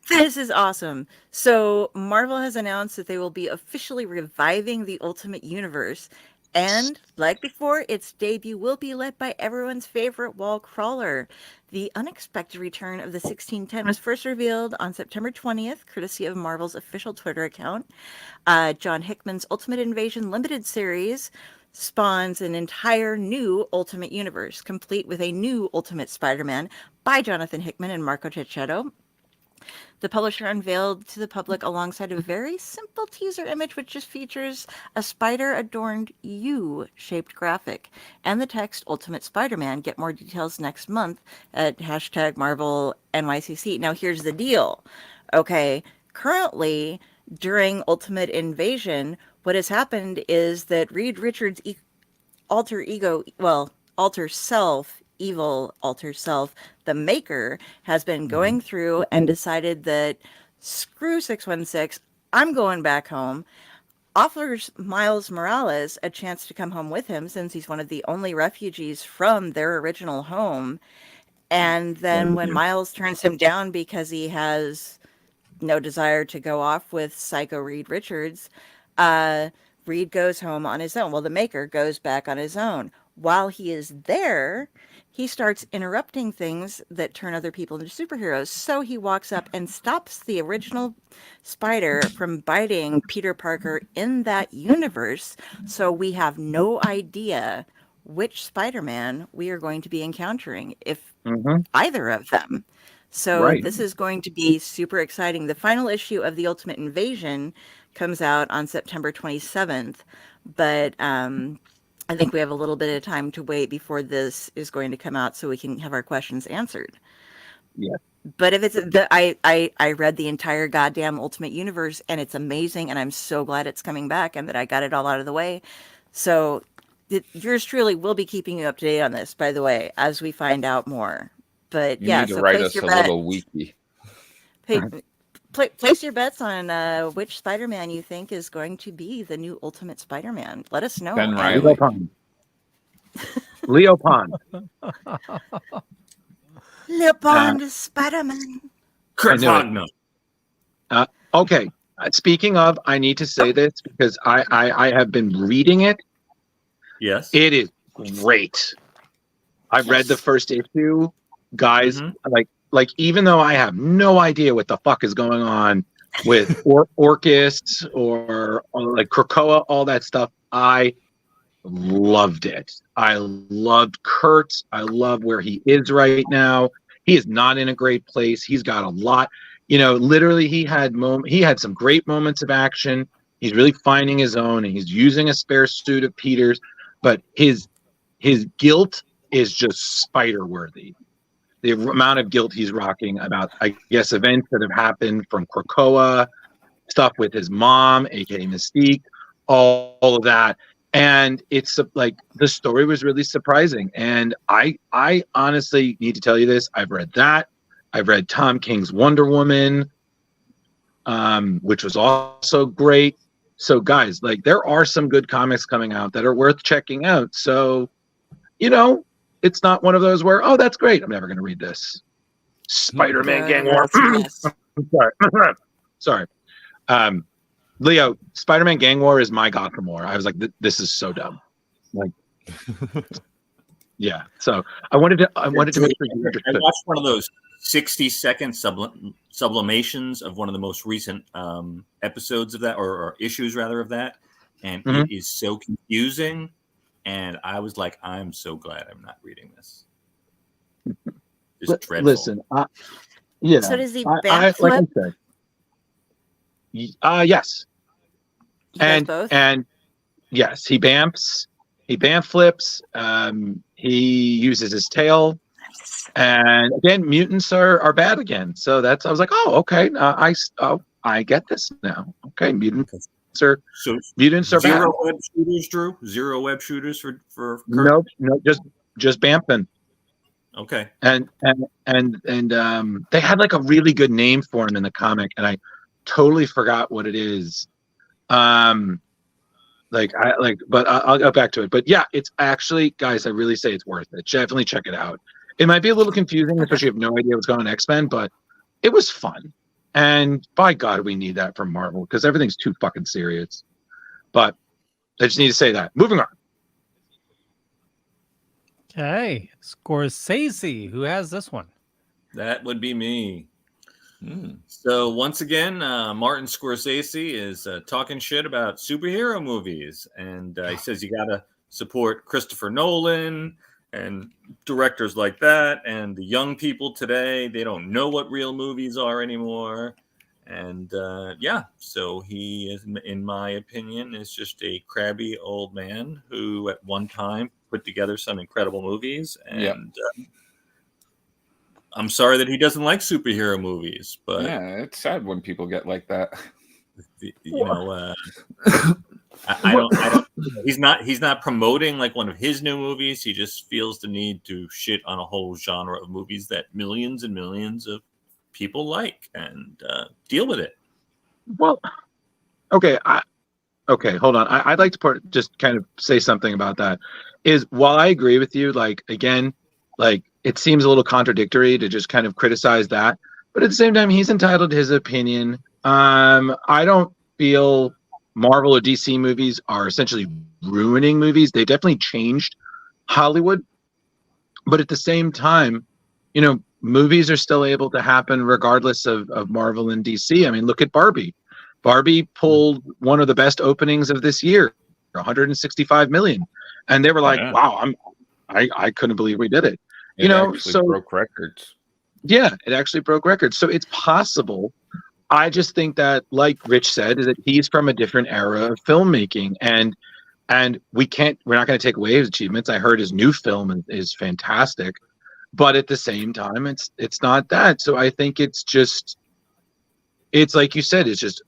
This is awesome. So Marvel has announced that they will be officially reviving the Ultimate Universe. And like before, its debut will be led by everyone's favorite wall crawler. The unexpected return of the 1610 was first revealed on September 20th, courtesy of Marvel's official Twitter account. John Hickman's Ultimate Invasion limited series spawns an entire new Ultimate Universe, complete with a new Ultimate Spider-Man by Jonathan Hickman and Marco Checchetto. The publisher unveiled to the public alongside a very simple teaser image, which just features a spider-adorned U-shaped graphic and the text Ultimate Spider-Man. Get more details next month at #MarvelNYCC. Now, here's the deal. Okay, currently, during Ultimate Invasion, what has happened is that Reed Richards' alter self, evil alter self, the Maker, has been going through and decided that screw 616, I'm going back home, offers Miles Morales a chance to come home with him since he's one of the only refugees from their original home. And then when Miles turns him down because he has no desire to go off with Psycho Reed Richards, Reed goes home on his own. Well, the Maker goes back on his own. while he is there, he starts interrupting things that turn other people into superheroes. So he walks up and stops the original spider from biting Peter Parker in that universe. So we have no idea which Spider-Man we are going to be encountering, if either of them. So this is going to be super exciting. The final issue of The Ultimate Invasion comes out on September 27th, but I think we have a little bit of time to wait before this is going to come out so we can have our questions answered. Yeah. But if it's I read the entire goddamn Ultimate Universe and it's amazing, and I'm so glad it's coming back and that I got it all out of the way. So yours truly will be keeping you up to date on this, by the way, as we find out more. But You need to write us a little wiki. Place your bets on which Spider-Man you think is going to be the new Ultimate Spider-Man. Let us know. Ben Reilly. Leopon. Leopon Spider-Man. Kurt Wagner. Okay. Speaking of, I need to say this because I have been reading it. Yes. It is great. I've read the first issue. Guys, like even though I have no idea what the fuck is going on with Orcus or like Krakoa, all that stuff, I loved it. I loved Kurt. I love where he is right now. He is not in a great place. He's got a lot, literally he had some great moments of action. He's really finding his own, and he's using a spare suit of Peter's, but his guilt is just spider worthy. The amount of guilt he's rocking about, I guess, events that have happened from Krakoa, stuff with his mom, aka Mystique, all of that. And it's like the story was really surprising. And I honestly need to tell you this. I've read that. I've read Tom King's Wonder Woman, which was also great. So guys, like there are some good comics coming out that are worth checking out. So, it's not one of those where, oh, that's great, I'm never going to read this. Spider-Man Gang War. I'm sorry. Leo, Spider-Man Gang War is my Gotham War. I was like, this is so dumb. Like, yeah. So I wanted to make sure you understood. I watched one of those 60-second sublimations of one of the most recent episodes of that, or issues rather of that, and it is so confusing. And I was like, I'm so glad I'm not reading this. It's dreadful. Listen, yeah. So does he backflip? Like I said, yes. And yes, he bamps. He bamf flips. He uses his tail. And again, mutants are bad again. So I was like, oh, okay. I get this now. Okay, mutants are bad. Zero web shooters, Drew? Zero web shooters for Kurt? Nope, just bamping. Okay. And they had like a really good name for him in the comic, and I totally forgot what it is. But I'll go back to it. But yeah, it's actually, guys, I really say it's worth it. Definitely check it out. It might be a little confusing, especially if you have no idea what's going on in X-Men, but it was fun. And by God, we need that from Marvel because everything's too fucking serious. But I just need to say that. Moving on. Okay. Scorsese. Who has this one? That would be me. So once again, Martin Scorsese is talking shit about superhero movies. And he says you got to support Christopher Nolan and directors like that. And the young people today, they don't know what real movies are anymore. And so he is, in my opinion, is just a crabby old man who at one time put together some incredible movies. And I'm sorry that he doesn't like superhero movies, but yeah, it's sad when people get like that. I don't. He's not promoting like one of his new movies. He just feels the need to shit on a whole genre of movies that millions and millions of people like, and deal with it. Well, okay, hold on. I'd like to just kind of say something about that. Is while I agree with you, like again, like it seems a little contradictory to just kind of criticize that, but at the same time, he's entitled to his opinion. I don't feel Marvel or DC movies are essentially ruining movies. They definitely changed Hollywood. But at the same time, movies are still able to happen regardless of Marvel and DC. I mean, look at Barbie. Barbie pulled one of the best openings of this year, 165 million. And they were like, wow, I couldn't believe we did it. It actually broke records. Yeah, it actually broke records. So it's possible. I just think that, like Rich said, is that he's from a different era of filmmaking, and we're not going to take away his achievements. I heard his new film is fantastic, but at the same time, it's not that. So I think it's like you said, it's just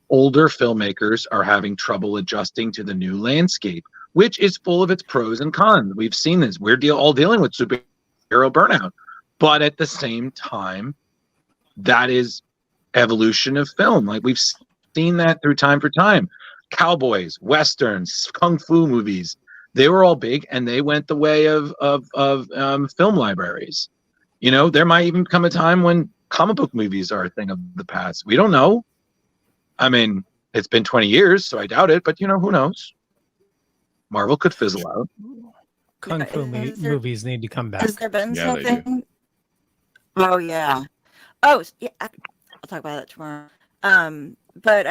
older filmmakers are having trouble adjusting to the new landscape, which is full of its pros and cons. We've seen this. We're all dealing with superhero burnout, but at the same time, that is evolution of film. Like we've seen that through time for time. Cowboys, westerns, kung fu movies, they were all big, and they went the way of film libraries. There might even come a time when comic book movies are a thing of the past. We don't know. I mean, it's been 20 years, so I doubt it, but who knows? Marvel could fizzle out. Kung fu movies need to come back. Has there been something? Oh, yeah. Oh, yeah. I'll talk about that tomorrow. But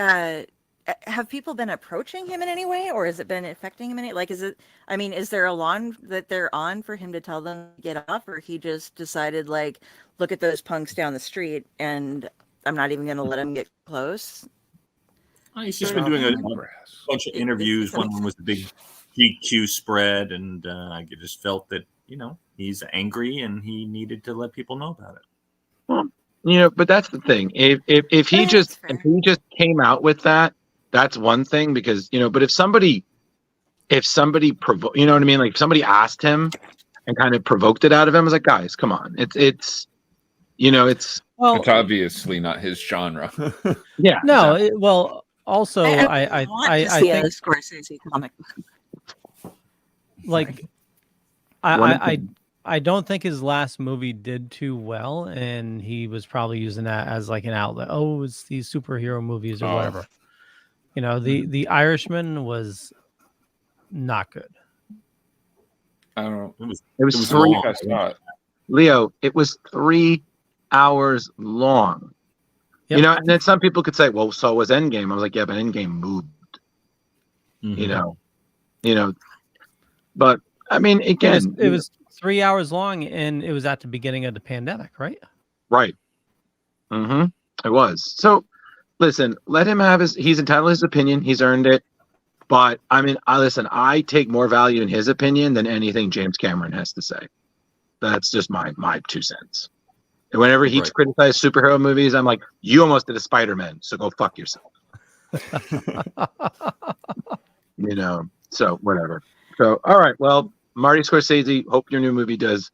have people been approaching him in any way, or has it been affecting him in any? Like, is there a lawn that they're on for him to tell them to get off, or he just decided, like, look at those punks down the street, and I'm not even going to let him get close? He's just been doing a bunch of interviews. One was a big GQ spread, and I just felt that he's angry and he needed to let people know about it. Well, but that's the thing. If he just came out with that, that's one thing, because but if somebody provoked, you know what I mean? Like if somebody asked him and kind of provoked it out of him, I was like, guys, come on. It's obviously not his genre. Yeah. No, also I see think a Scorsese comic. Like I don't think his last movie did too well, and he was probably using that as like an outlet. Oh, it's these superhero movies or whatever. The Irishman was not good. I don't know. It was 3 long. Leo, it was 3 hours long. Yep. And then some people could say, well, so was Endgame. I was like, yeah, but Endgame moved. But I mean, again, it was 3 hours long, and it was at the beginning of the pandemic, right? Right. It was. So listen, let him have he's entitled to his opinion. He's earned it. But I mean, I take more value in his opinion than anything James Cameron has to say. That's just my 2 cents. And whenever he criticized superhero movies, I'm like, you almost did a Spider-Man, so go fuck yourself. So whatever. So, all right. Well, Marty Scorsese, hope your new movie does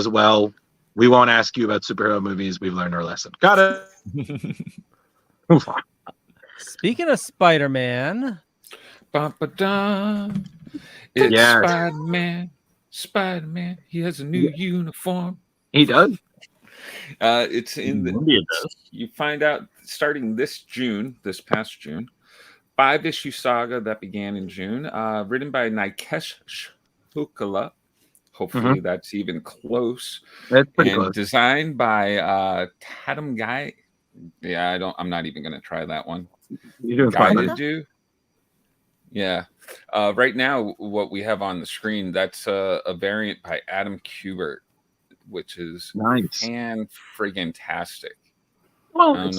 well. We won't ask you about superhero movies. We've learned our lesson. Got it. Move on. Speaking of Spider-Man, it's Spider-Man. Spider-Man. He has a new uniform. He does. It's in you find out starting this past June, 5-issue saga that began in June, written by Nikesh Shukla. Hopefully that's even close. That's pretty close. Designed by Tatum Guy. Yeah, I'm not even gonna try that one. You're doing fine. Yeah. Right now, what we have on the screen, that's a variant by Adam Kubert, which is nice. Friggin-tastic. Well,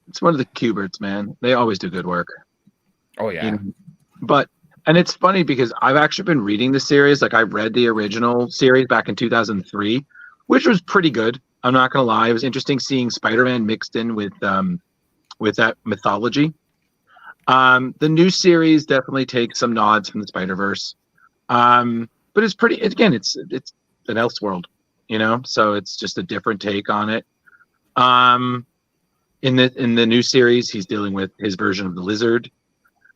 it's one of the Kuberts, man. They always do good work. Oh, yeah. And it's funny because I've actually been reading the series. Like I read the original series back in 2003, which was pretty good. I'm not going to lie. It was interesting seeing Spider-Man mixed in with that mythology. The new series definitely takes some nods from the Spider-Verse. But it's pretty, again, it's an Elseworld, so it's just a different take on it. In the new series, he's dealing with his version of the Lizard,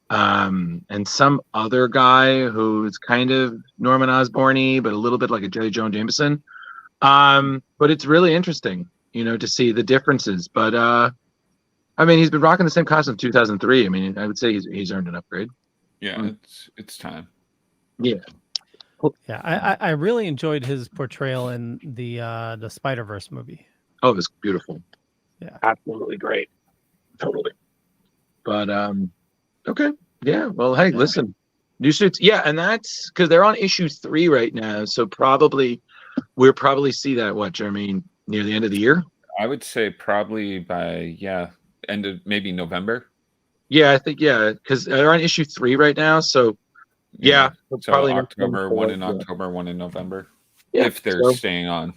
and some other guy who's kind of Norman Osborn-y, but a little bit like a J. Jonah Jameson. But it's really interesting, to see the differences. But I mean, he's been rocking the same costume since 2003. I mean, I would say he's earned an upgrade. Yeah, it's time. Yeah. Yeah, I really enjoyed his portrayal in the Spider-Verse movie. Oh, it was beautiful. Yeah, absolutely great. Totally. But okay, yeah. Well, hey, listen, new suits. Yeah, and that's because they're on issue 3 right now. So we'll probably see that Jeremy, near the end of the year. I would say probably by end of maybe November. Yeah, I think because they're on issue 3 right now. So yeah, so probably October, one in October, one in November. Yeah, if they're staying on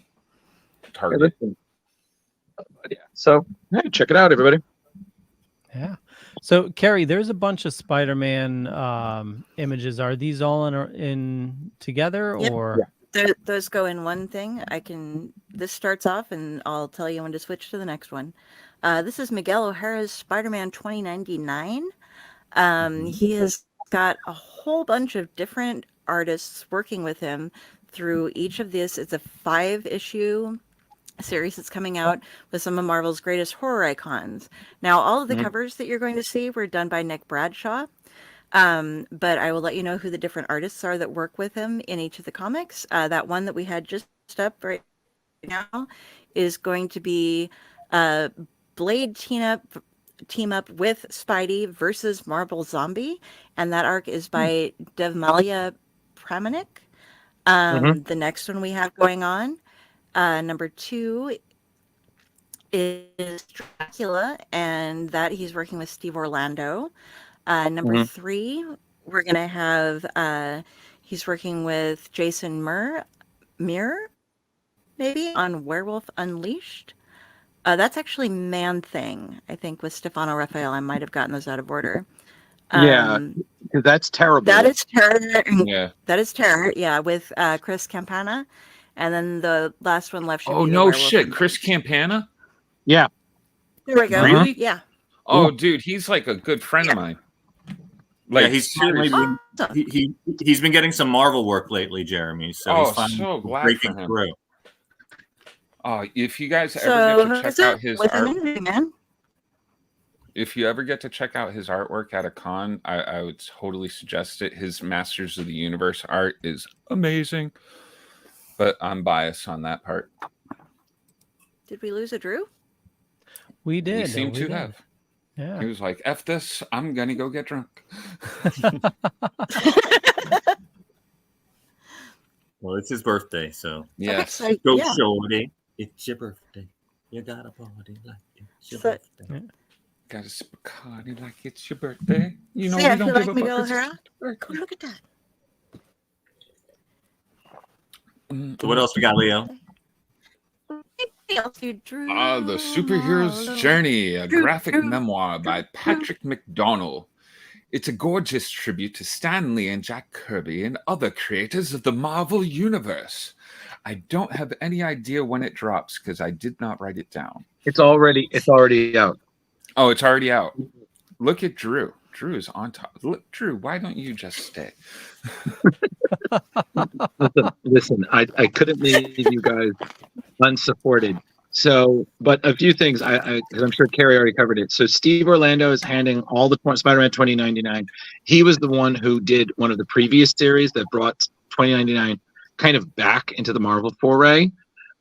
target. So hey, check it out, everybody. Yeah. So Kari, there's a bunch of Spider-Man images. Are these all in together or? Those go in one thing. This starts off and I'll tell you when to switch to the next one. This is Miguel O'Hara's Spider-Man 2099. He has got a whole bunch of different artists working with him through each of this. It's a 5-issue series that's coming out with some of Marvel's greatest horror icons. Now, all of the covers that you're going to see were done by Nick Bradshaw. But I will let you know who the different artists are that work with him in each of the comics. That one that we had just up right now is going to be Blade team up with Spidey versus Marvel Zombie, and that arc is by Devmalia Pramanik. The next one we have going on, number 2 is Dracula, and that he's working with Steve Orlando. Number 3, we're going to have, he's working with Jason Muir, maybe, on Werewolf Unleashed. That's actually Man-Thing, I think, with Stefano Raphael. I might have gotten those out of order. Because that's terrible. That is Terror. Yeah. That is Terror, with Chris Campana. And then the last one left should Oh, be no shit. Chris Campana? Yeah. There we go. Really? Yeah. Oh, dude, he's like a good friend of mine. Like, he's been getting some Marvel work lately, Jeremy. So he's finally so glad breaking for him. through. Oh, if you guys ever get to check out his art, man. if you ever get to check out his artwork at a con, I would totally suggest it. His Masters of the Universe art is amazing, but I'm biased on that part. Did we lose a Drew? We did. We seem to have. Yeah. He was like, "F this, I'm gonna go get drunk." Well, it's his birthday, so yes. Go shorty. It's your birthday. You gotta party like it's your birthday. Yeah. Gotta sip Bacardi like it's your birthday. You know, we don't feel give like a Miguel fuck. O'Hara. Come look at that. So what else we got, Leo? The Superhero's Journey, a graphic memoir by Patrick McDonnell. It's a gorgeous tribute to Stan Lee and Jack Kirby and other creators of the Marvel Universe. I don't have any idea when it drops because I did not write it down. It's already out. Oh, it's already out. Look at Drew. Drew is on top. Look, Drew, why don't you just stay? Listen, I couldn't leave you guys unsupported. So, but a few things, because I'm sure Kari already covered it. So Steve Orlando is handing all the Spider-Man 2099. He was the one who did one of the previous series that brought 2099 kind of back into the Marvel foray.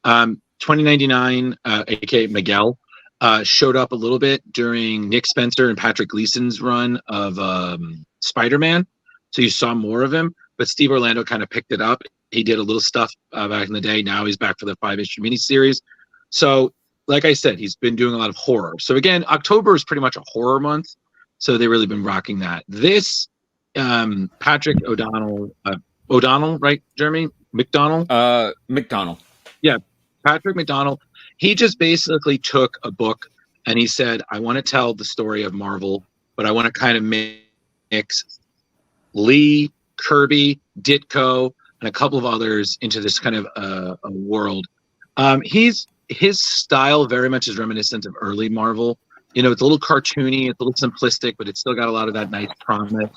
2099, aka Miguel, showed up a little bit during Nick Spencer and Patrick Gleason's run of Spider-Man. So you saw more of him, but Steve Orlando kind of picked it up. He did a little stuff back in the day. Now he's back for the 5-issue miniseries. So, like I said, he's been doing a lot of horror. So again, October is pretty much a horror month. So they've really been rocking that. This Patrick O'Donnell, right, Jeremy? McDonnell? McDonnell. Yeah, Patrick McDonnell. He just basically took a book and he said, I want to tell the story of Marvel, but I want to kind of mix Lee, Kirby, Ditko, and a couple of others into this kind of a world. His style very much is reminiscent of early Marvel. You know, it's a little cartoony, it's a little simplistic, but it's still got a lot of that nice promise.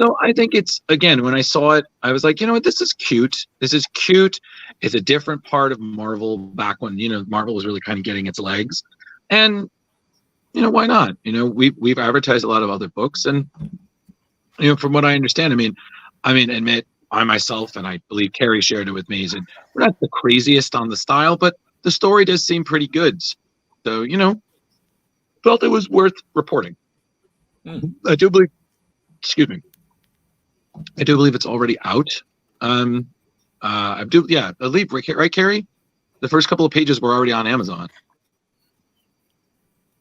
So I think it's, again, when I saw it, I was like, you know what, this is cute. This is cute. It's a different part of Marvel back when, you know, Marvel was really kind of getting its legs. And, you know, why not? You know, we've advertised a lot of other books. And, you know, from what I understand, I mean, admit, I myself, and I believe Kari shared it with me, is that we're not the craziest on the style, but the story does seem pretty good. So, you know, felt it was worth reporting. I do believe, excuse me, I do believe it's already out. I believe, right, Kari? The first couple of pages were already on Amazon.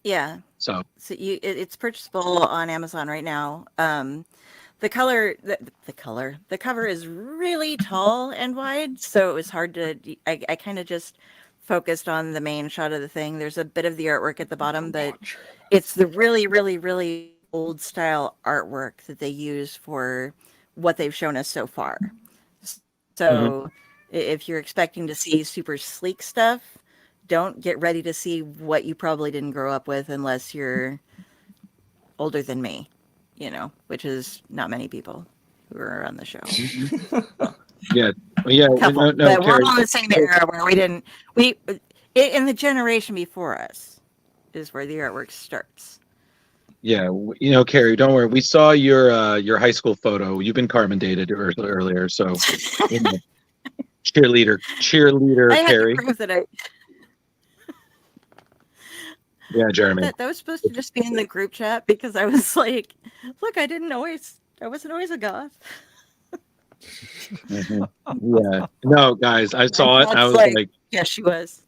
Yeah. So it's purchasable on Amazon right now. The cover is really tall and wide, so it was hard to. I kind of just focused on the main shot of the thing. There's a bit of the artwork at the bottom, but it's the really, really, really old style artwork that they use for what they've shown us so far. So if you're expecting to see super sleek stuff, don't get ready to see what you probably didn't grow up with unless you're older than me, you know, which is not many people who are on the show. yeah, Couple, no, but we're Kari, all in the same era where in the generation before us is where the artwork starts. yeah, you know, Kari, don't worry. We saw your high school photo. You've been carbon dated earlier, so you know, cheerleader, I had Kari. to prove that I. Yeah, Jeremy. That was supposed to just be in the group chat because I was like, look, I wasn't always a goth. Yeah. No, guys, I saw it. I was like, yeah, she was.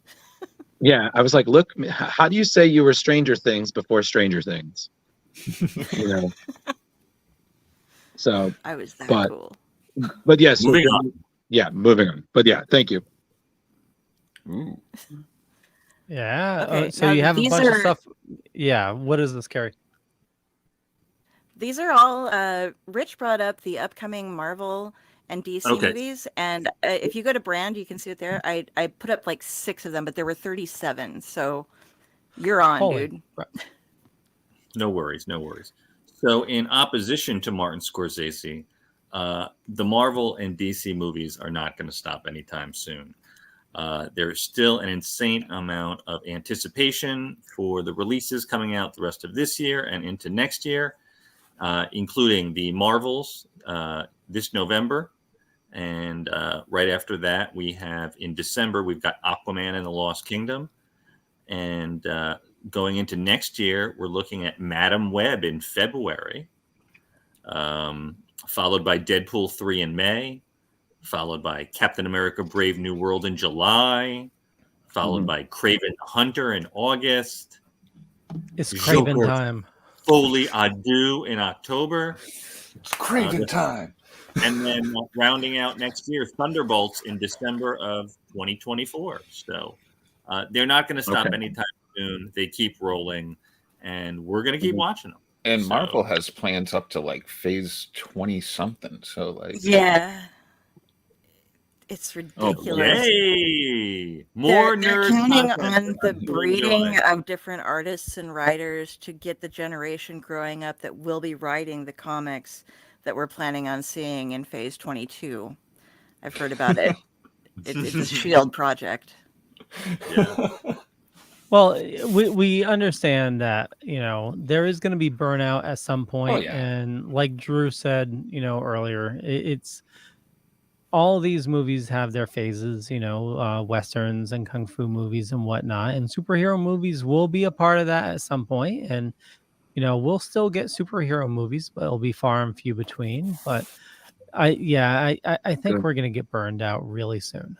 yeah, I was like, look, how do you say you were Stranger Things before Stranger Things? You know. So I was that cool. But yes, Moving on. Yeah, moving on. But yeah, thank you. Ooh. Yeah. Okay, So now you have a these bunch of are- stuff. Yeah. What is this, Kari? These are all. Rich brought up the upcoming Marvel and DC movies, and if you go to Brand, you can see it there. I put up like 6 of them, but there were 37. So you're on, Holy dude. crap. No worries, no worries. So, in opposition to Martin Scorsese, the Marvel and DC movies are not going to stop anytime soon. There's still an insane amount of anticipation for the releases coming out the rest of this year and into next year, including the Marvels this November. And right after that, we have in December, we've got Aquaman and the Lost Kingdom. And going into next year, we're looking at Madam Web in February, followed by Deadpool 3 in May, followed by Captain America Brave New World in July, followed by Kraven the Hunter in August. It's Kraven time. Folie à Deux in October. It's Kraven time. And then rounding out next year, Thunderbolts in December of 2024. So they're not going to stop anytime soon. They keep rolling, and we're going to keep watching them. And Marvel has plans up to like phase 20 something. So like, yeah, it's ridiculous. Yay! More They're nerd counting content on the to breeding enjoy. of different artists and writers to get the generation growing up that will be writing the comics that we're planning on seeing in phase 22. I've heard about it. It's a SHIELD project. Yeah. Well, we understand that, you know, there is going to be burnout at some point. yeah. And like Drew said, you know, earlier, it's all these movies have their phases, you know, Westerns and Kung Fu movies and whatnot. And superhero movies will be a part of that at some point. And, you know, we'll still get superhero movies, but it'll be far and few between. But I think we're going to get burned out really soon.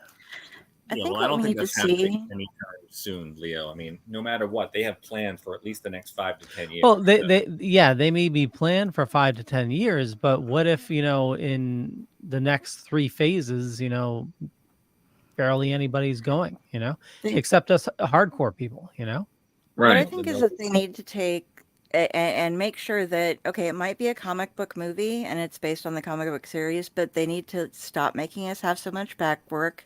I think I what don't we think need to that's happening see. anytime soon, Leo. I mean, no matter what, they have planned for at least the next 5 to 10 years. Well, they may be planned for 5 to 10 years, but what if, you know, in the next 3 phases, you know, barely anybody's going, you know, except us hardcore people, you know? Right. What I think is that they need to take and make sure that, okay, it might be a comic book movie and it's based on the comic book series, but they need to stop making us have so much back work.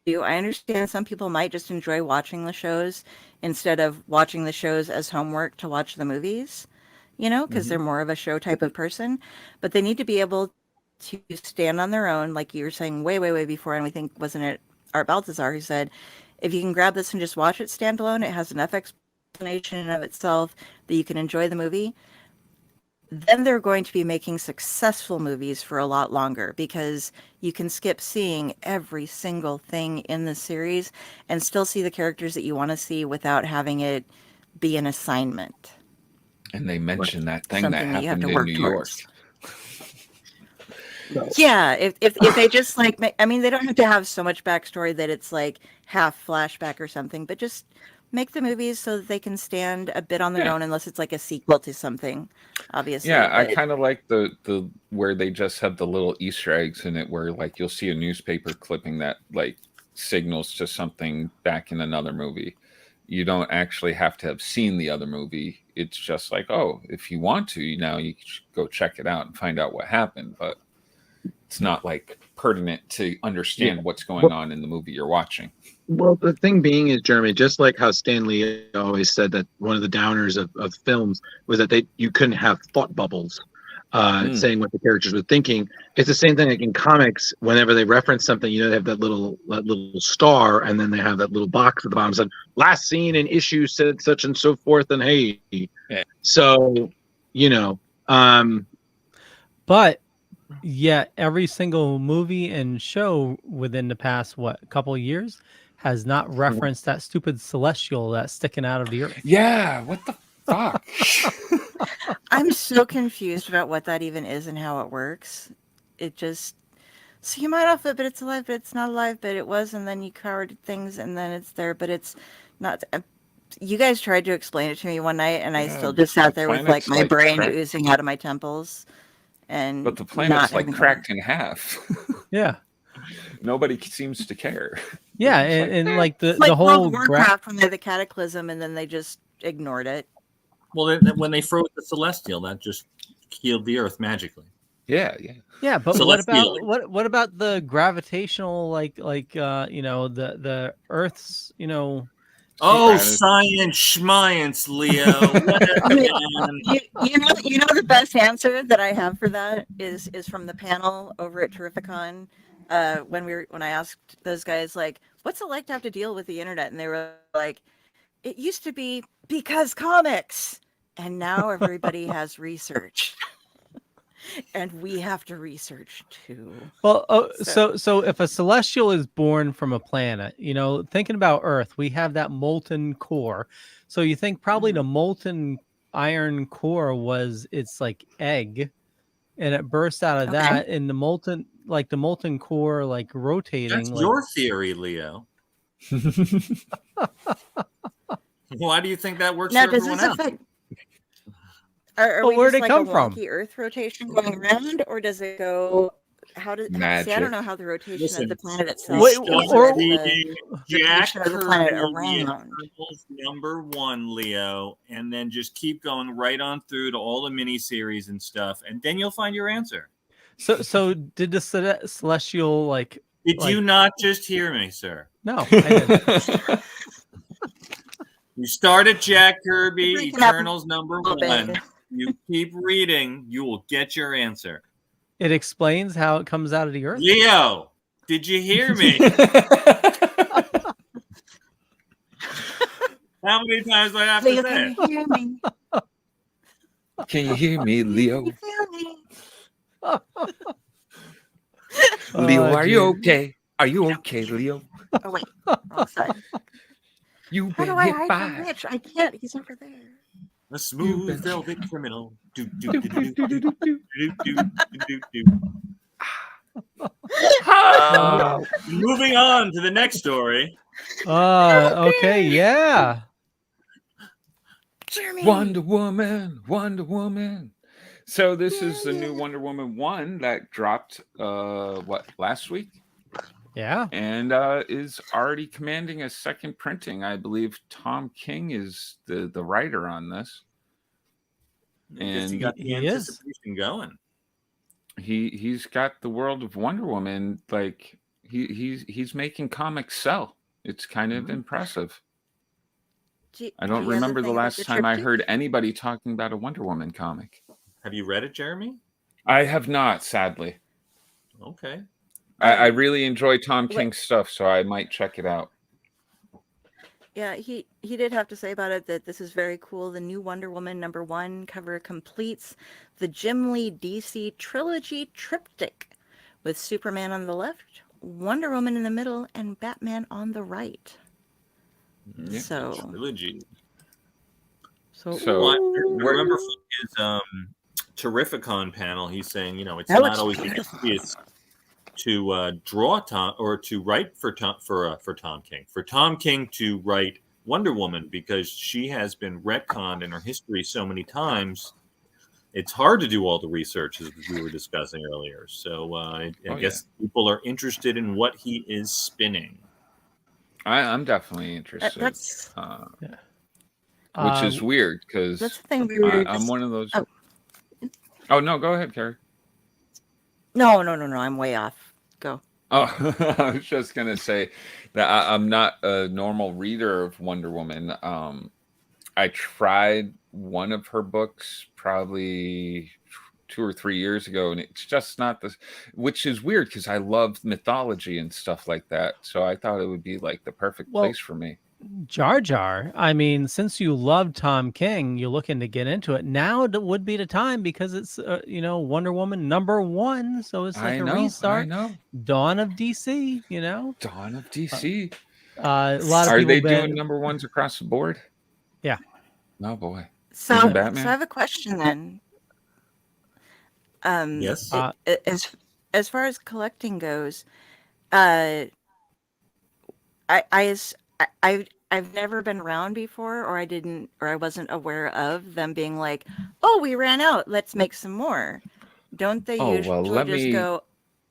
I understand some people might just enjoy watching the shows instead of watching the shows as homework to watch the movies, you know, because they're more of a show type of person. But they need to be able to stand on their own, like you were saying way, way, way before. And we think, wasn't it Art Baltazar who said, if you can grab this and just watch it standalone, it has enough explanation in of itself that you can enjoy the movie. then they're going to be making successful movies for a lot longer because you can skip seeing every single thing in the series and still see the characters that you want to see without having it be an assignment. And they mentioned that thing Something that that you have happened to in work New York. towards. Yeah, if they just like, I mean, they don't have to have so much backstory that it's like half flashback or something, but just make the movies so that they can stand a bit on their own, unless it's like a sequel to something, obviously. Yeah, I but- kind of like the where they just have the little Easter eggs in it, where like you'll see a newspaper clipping that like signals to something back in another movie. You don't actually have to have seen the other movie. It's just like, oh, if you want to, now you can go check it out and find out what happened. But it's not like pertinent to understand what's going on in the movie you're watching. Well, the thing being is, Jeremy, just like how Stan Lee always said that one of the downers of films was that you couldn't have thought bubbles saying what the characters were thinking. It's the same thing like in comics. Whenever they reference something, they have that little star, and then they have that little box at the bottom said last seen in issue said such and so forth, and hey. Yeah. So, But yet every single movie and show within the past couple of years has not referenced that stupid celestial that's sticking out of the earth. Yeah, what the fuck? I'm so confused about what that even is and how it works. It just, so you might off it, but it's alive, but it's not alive, but it was, and then you covered things, and then it's there, but it's not. You guys tried to explain it to me one night, and I still just sat there with like my brain oozing out of my temples. But the planet's like cracked in half. Yeah. Nobody seems to care. Yeah, and like the like whole World of Warcraft when they had the cataclysm, and then they just ignored it. Well, when they froze the celestial, that just healed the Earth magically. Yeah. But what about the gravitational the Earth's Oh, science, schmience, Leo. you know the best answer that I have for that is from the panel over at Terrificon. When I asked those guys like, what's it like to have to deal with the internet? And they were like, it used to be because comics, and now everybody has research. And we have to research too. Well, so if a celestial is born from a planet, thinking about Earth, we have that molten core. So you think probably the molten iron core was its like egg, and it burst out of that, and the molten core like rotating. That's your theory, Leo. Why do you think that works now, for everyone else? Are we where'd just it like come a from? wonky Earth rotation going around, or does it go? How does? See, I don't know how the rotation of the planet itself. Jack of the planet Kirby around. #1, Leo, and then just keep going right on through to all the miniseries and stuff, and then you'll find your answer. So did the celestial like? Did you not just hear me, sir? No, I didn't. You start at Jack Kirby, Eternals #1. You keep reading, you will get your answer. It explains how it comes out of the earth. Leo, did you hear me? How many times do I have to say it? Can you hear me? Can you hear me, Leo? Can you feel me? Leo, are you okay? Are you okay, Leo? Oh wait, wrong side. You've How been do I hit hide by. from Rich? I can't. He's over there. A smooth velvet criminal. Moving on to the next story. Okay, yeah. Jeremy. Wonder Woman. So this is the new Wonder Woman 1 that dropped last week? Yeah. And is already commanding a second printing. I believe Tom King is the writer on this. And he got the anticipation going. He's got the world of Wonder Woman, like he's making comics sell. It's kind of impressive. I don't remember the last time I heard anybody talking about a Wonder Woman comic. Have you read it, Jeremy? I have not, sadly. Okay. I really enjoy Tom King's stuff, so I might check it out. Yeah, he did have to say about it that this is very cool. The new Wonder Woman #1 cover completes the Jim Lee DC trilogy triptych with Superman on the left, Wonder Woman in the middle, and Batman on the right. Yeah. So Trilogy. So Well, I remember from his Terrificon panel, he's saying, it's That not looks always beautiful. easiest to draw Tom or to write for Tom King. For Tom King to write Wonder Woman, because she has been retconned in her history so many times. It's hard to do all the research, as we were discussing earlier. So I guess people are interested in what he is spinning. I'm definitely interested. That's which is weird because that's the thing we were I'm just- one of those. oh. Oh no, go ahead, Kari. No, I'm way off. Go. Oh, I was just gonna say that I'm not a normal reader of Wonder Woman. I tried one of her books probably 2 or 3 years ago, and it's just not this, which is weird because I love mythology and stuff like that. So I thought it would be like the perfect place for me. Jar Jar, I mean, since you love Tom King, you're looking to get into it. Now would be the time because it's, Wonder Woman #1. So it's like a restart. I know. Dawn of DC, Dawn of DC. A lot of Are people they doing #1s across the board? Yeah. Oh boy. So, Even Batman? so I have a question then. Yes. As far as collecting goes, I've never been around before, or I wasn't aware of them being like, oh, we ran out, let's make some more. Don't they usually go,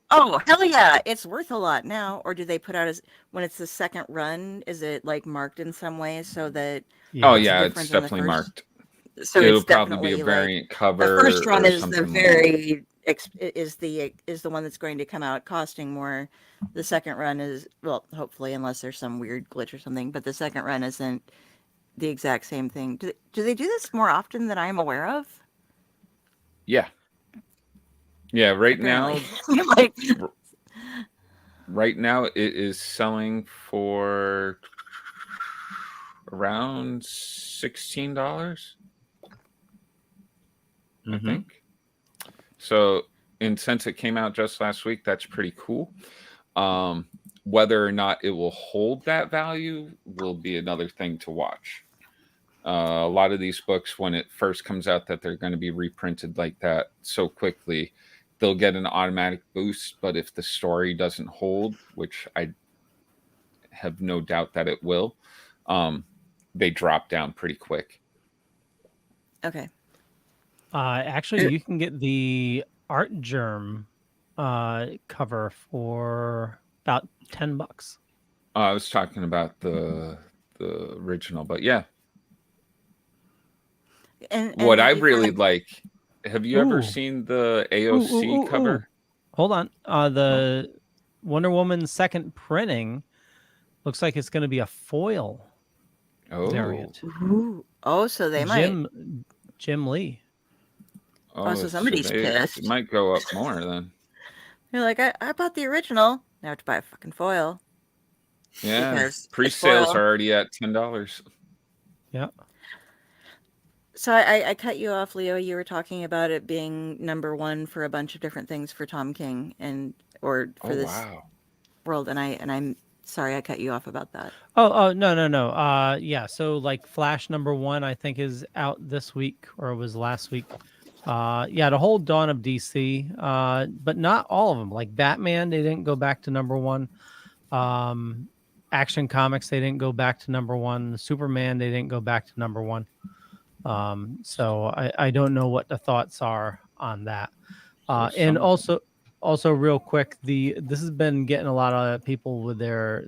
oh, hell yeah, it's worth a lot now? Or do they put out when it's the second run, is it like marked in some way so that Oh yeah, it's definitely marked. So it'll it's probably definitely be a variant cover. The first run or is the something very is the one that's going to come out costing more. The second run is, well, hopefully, unless there's some weird glitch or something, but the second run isn't the exact same thing. Do they do this more often than I'm aware of? Yeah. Yeah, right now right now it is selling for around $16. I think. So, and since it came out just last week, that's pretty cool. Whether or not it will hold that value will be another thing to watch. A lot of these books, when it first comes out that they're going to be reprinted like that so quickly, they'll get an automatic boost. But if the story doesn't hold, which I have no doubt that it will, they drop down pretty quick. Okay. Actually, you can get the Art Germ cover for about $10. I was talking about the original, but yeah. And what I really like, have you ever seen the AOC cover? Hold on. The Wonder Woman second printing looks like it's going to be a foil variant. Oh, so they Jim Lee. Oh, so somebody's pissed. It might go up more then. You're like, I bought the original. Now I have to buy a fucking foil. Yeah, pre-sales are already at $10. Yeah. So I cut you off, Leo. You were talking about it being #1 for a bunch of different things for Tom King or for this world, and I'm sorry I cut you off about that. Oh no. Yeah, so like Flash #1 I think is out this week, or it was last week. Yeah, the whole Dawn of DC, but not all of them. Like Batman, they didn't go back to #1. Action Comics, they didn't go back to #1. Superman, they didn't go back to #1. So I don't know what the thoughts are on that. And also real quick, this has been getting a lot of people with their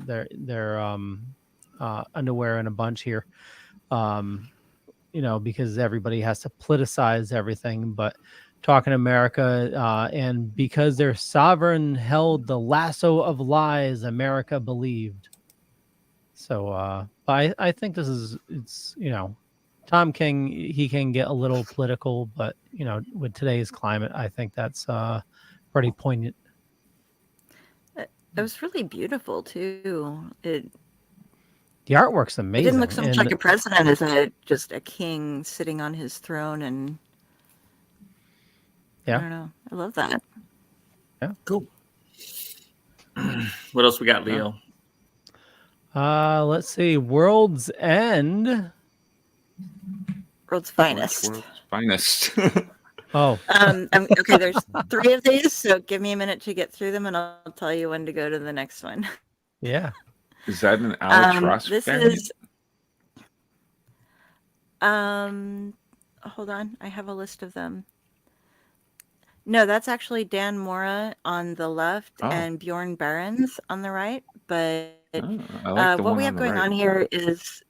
underwear in a bunch here. Because everybody has to politicize everything, but talking America, and because their sovereign held the lasso of lies, America believed. So, I think it's Tom King, he can get a little political, but with today's climate, I think that's pretty poignant. It was really beautiful too. The artwork's It amazing. didn't look so much and like a president as just a king sitting on his throne, and I yeah, don't know. I love that. Cool. What else we got, Leo? let's see. World's End. World's finest. World's finest. Oh, okay, there's 3 of these, so give me a minute to get through them, and I'll tell you when to go to the next one. yeah. Is that an Alex Ross This variant? is hold on, I have a list of them. No, that's actually Dan Mora on the left and Bjorn Barons on the right. But I like the what one we on have the going right. on here is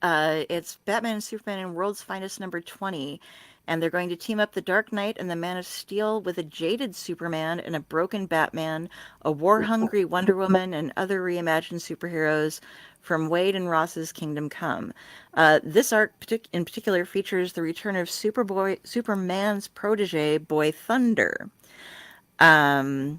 it's Batman and Superman in World's Finest number 20. And they're going to team up the Dark Knight and the Man of Steel with a jaded Superman and a broken Batman, a war-hungry Wonder Woman, and other reimagined superheroes from Wade and Ross's Kingdom Come. This arc in particular features the return of Superman's protege, Boy Thunder. DC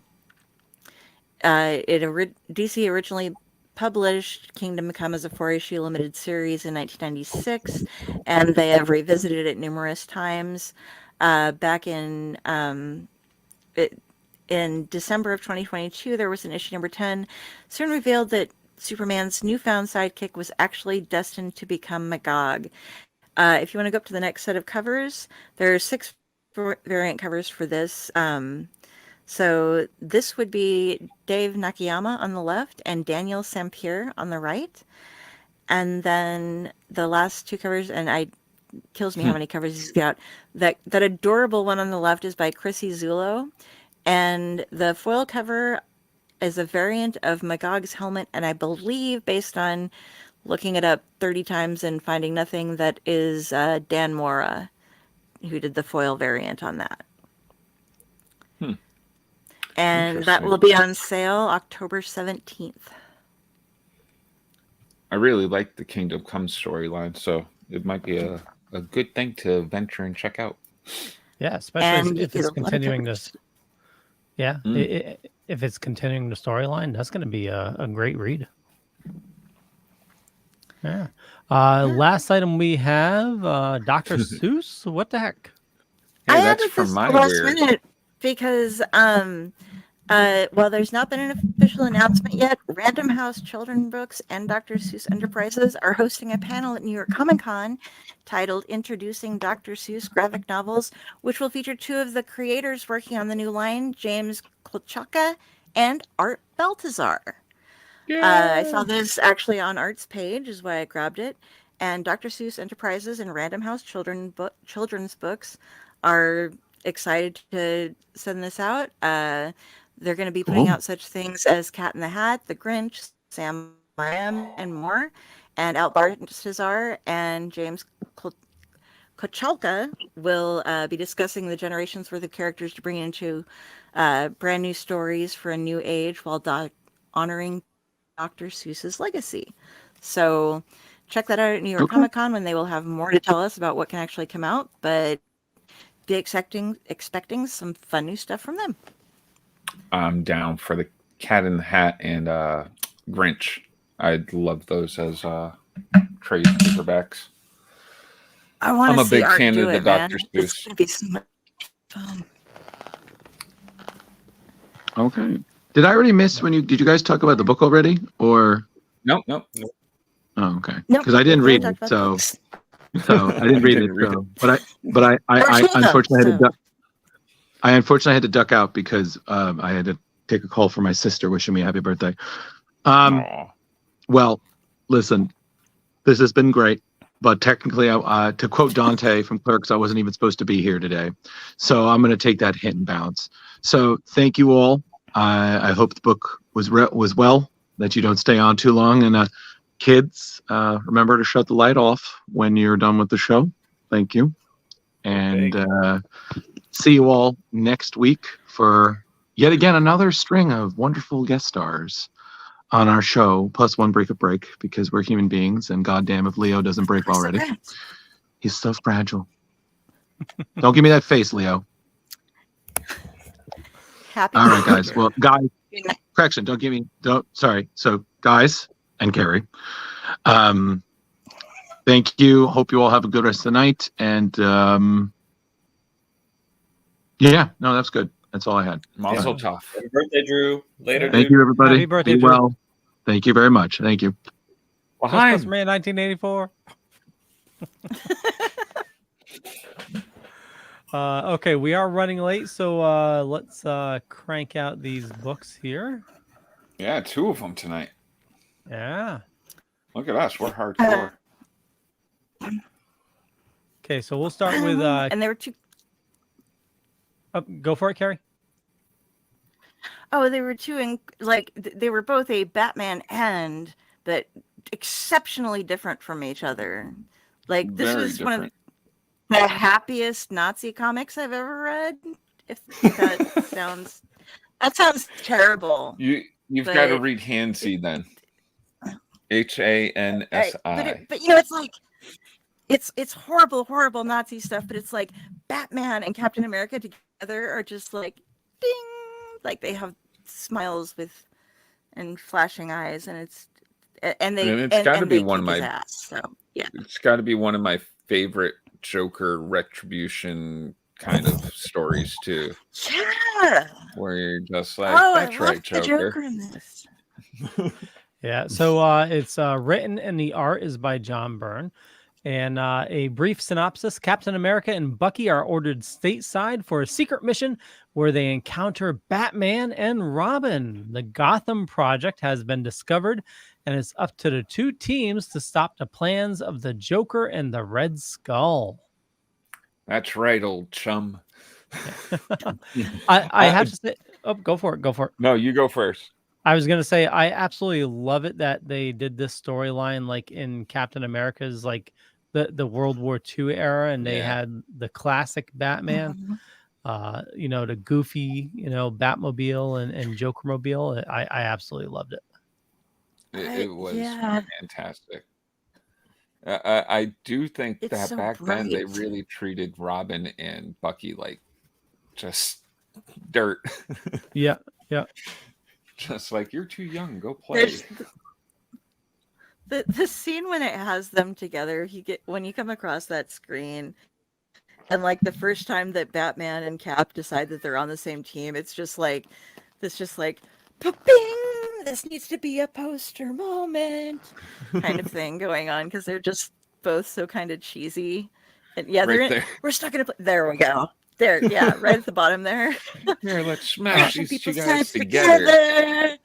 originally published Kingdom Come as a 4-issue limited series in 1996, and they have revisited it numerous times. Back in December of 2022, there was an issue number 10, soon revealed that Superman's newfound sidekick was actually destined to become Magog. If you want to go up to the next set of covers, there are 6 variant covers for this. So this would be Dave Nakayama on the left and Daniel Sampere on the right. And then the last 2 covers, and it kills me how many covers he's got. That adorable one on the left is by Chrissy Zullo. And the foil cover is a variant of Magog's helmet, and I believe, based on looking it up 30 times and finding nothing, that is Dan Mora, who did the foil variant on that. And that will be on sale October 17th. I really like the Kingdom Come storyline, so it might be a good thing to venture and check out. Yeah, especially And if you it's get a lot of continuing covers. this. Yeah, if it's continuing the storyline, that's going to be a great read. Yeah. Last item we have Dr. Seuss. What the heck? Hey, I that's added from this my last weird. minute because well, there's not been an official announcement yet. Random House Children Books and Dr. Seuss Enterprises are hosting a panel at New York Comic Con titled Introducing Dr. Seuss Graphic Novels, which will feature 2 of the creators working on the new line, James Klochaka and Art Baltazar. I saw this actually on Art's page, is why I grabbed it. And Dr. Seuss Enterprises and Random House Children's Books are excited to send this out. They're going to be putting out such things as Cat in the Hat, The Grinch, Sam I Am, and more. And Art Baltazar and James Kochalka will be discussing the generations worth of characters to bring into brand new stories for a new age while honoring Dr. Seuss's legacy. So check that out at New York Comic Con when they will have more to tell us about what can actually come out, but be expecting some fun new stuff from them. I'm down for the Cat in the Hat and Grinch. I'd love those as trade paperbacks. I'm a big Art fan do of the it, man. Dr. It's Seuss. gonna be so much fun. Okay. Did I already miss did you guys talk about the book already? Or Nope. oh, okay. Nope. Because I didn't read Talk it, about so books. I didn't read it. So, but I unfortunately had to I unfortunately had to duck out because I had to take a call from my sister wishing me a happy birthday. Well, listen, this has been great, but technically, to quote Dante from Clerks, I wasn't even supposed to be here today, so I'm going to take that hit and bounce. So thank you all. I hope the book was well, that you don't stay on too long, and kids, remember to shut the light off when you're done with the show. Thank you, and see you all next week for yet again another string of wonderful guest stars on our show, plus one break because we're human beings, and goddamn if Leo doesn't break already. He's so fragile. Don't give me that face, Leo. Happy all right, guys. Well, guys, correction. Sorry. So, guys, and Kari. Thank you. Hope you all have a good rest of the night. And yeah, no, that's good. That's all I had. Mazel tov. Happy birthday, Drew. Later, Thank dude. you, everybody. Happy birthday, Be Drew. well. Thank you very much. Thank you. Christmas Man 1984. Okay, we are running late, so let's crank out these books here. Yeah, 2 of them tonight. Yeah. Look at us. We're hardcore. Okay, so we'll start with and there were 2. Go for it, Kari. Oh, they were 2 they were both a Batman end, but exceptionally different from each other. Like this Very was one of different. the happiest Nazi comics I've ever read. If that sounds terrible. You've got to but- read Hansi then. HANSI. But you know, it's like it's horrible Nazi stuff, but it's like Batman and Captain America together are just like ding, like they have smiles and flashing eyes, and it's got to be one of my ass, so yeah. It's got to be one of my favorite Joker retribution kind of stories too. Yeah. Where you're just like, That's that's I right, love the Joker in this. Yeah, so it's written and the art is by John Byrne. And a brief synopsis: Captain America and Bucky are ordered stateside for a secret mission where they encounter Batman and Robin. The Gotham Project has been discovered, and it's up to the 2 teams to stop the plans of the Joker and the Red Skull. That's right, old chum. I have to say, go for it. No, you go first. I was going to say, I absolutely love it that they did this storyline like in Captain America's like the World War II era, and they had the classic Batman, the goofy, Batmobile and Jokermobile. I absolutely loved it. It was fantastic. I do think It's that so back then they bright. really treated Robin and Bucky like just dirt. Yeah. Just like, you're too young, go play. The scene when it has them together, when you come across that screen, and like the first time that Batman and Cap decide that they're on the same team, it's just like bing, this needs to be a poster moment kind of thing going on, because they're just both so kind of cheesy. And yeah, we're stuck in there we go. There, yeah, right at the bottom there. Here, let's smash these 2 guys heads together.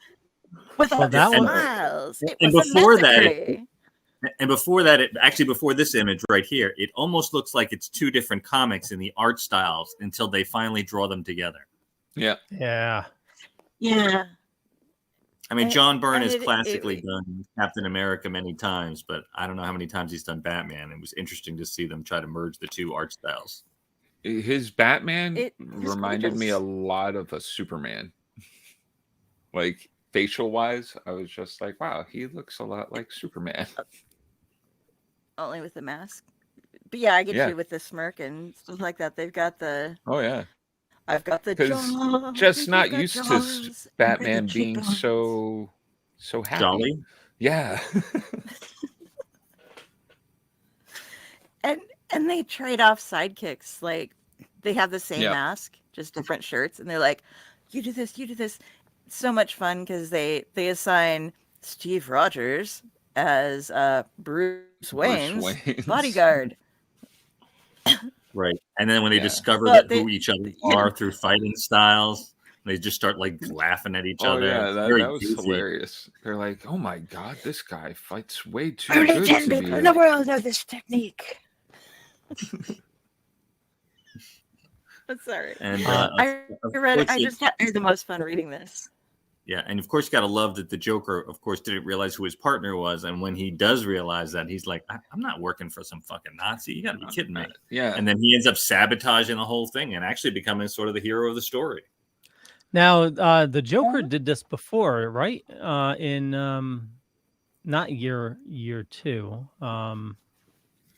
With all that the one- smiles. And before that, before this image right here, it almost looks like it's 2 different comics in the art styles until they finally draw them together. Yeah. Yeah. I mean, John Byrne and has it- classically done Captain America many times, but I don't know how many times he's done Batman. It was interesting to see them try to merge the 2 art styles. His Batman It's reminded me a lot of a Superman. Like, facial wise, I was just like, wow, he looks a lot like Superman. Only with the mask. But yeah, I get Yeah. you with the smirk and stuff like that. They've got the Oh yeah, I've got the because jaws, just you've not got used to jaws, Batman and the being cheekbones. so happy. Jolly. Yeah. And they trade off sidekicks. Like they have the same Yeah. mask, just different shirts, and they're like, you do this. It's so much fun because they assign Steve Rogers as Bruce Wayne's bodyguard. Right. And then when they Yeah. discover But who each other are through fighting styles, they just start like laughing at each Oh other. yeah, It's that very was goofy. hilarious. They're like, oh my god, this guy fights way too Only good 10 to be. people in the world know this technique. I'm sorry. And I read it. I just had the most fun reading this. yeah, and of course, you got to love that the Joker, of course, didn't realize who his partner was, and when he does realize that, he's like, "I'm not working for some fucking Nazi. You got to be kidding me!" Yeah. And then he ends up sabotaging the whole thing and actually becoming sort of the hero of the story. Now, the Joker did this before, right? In not year 2.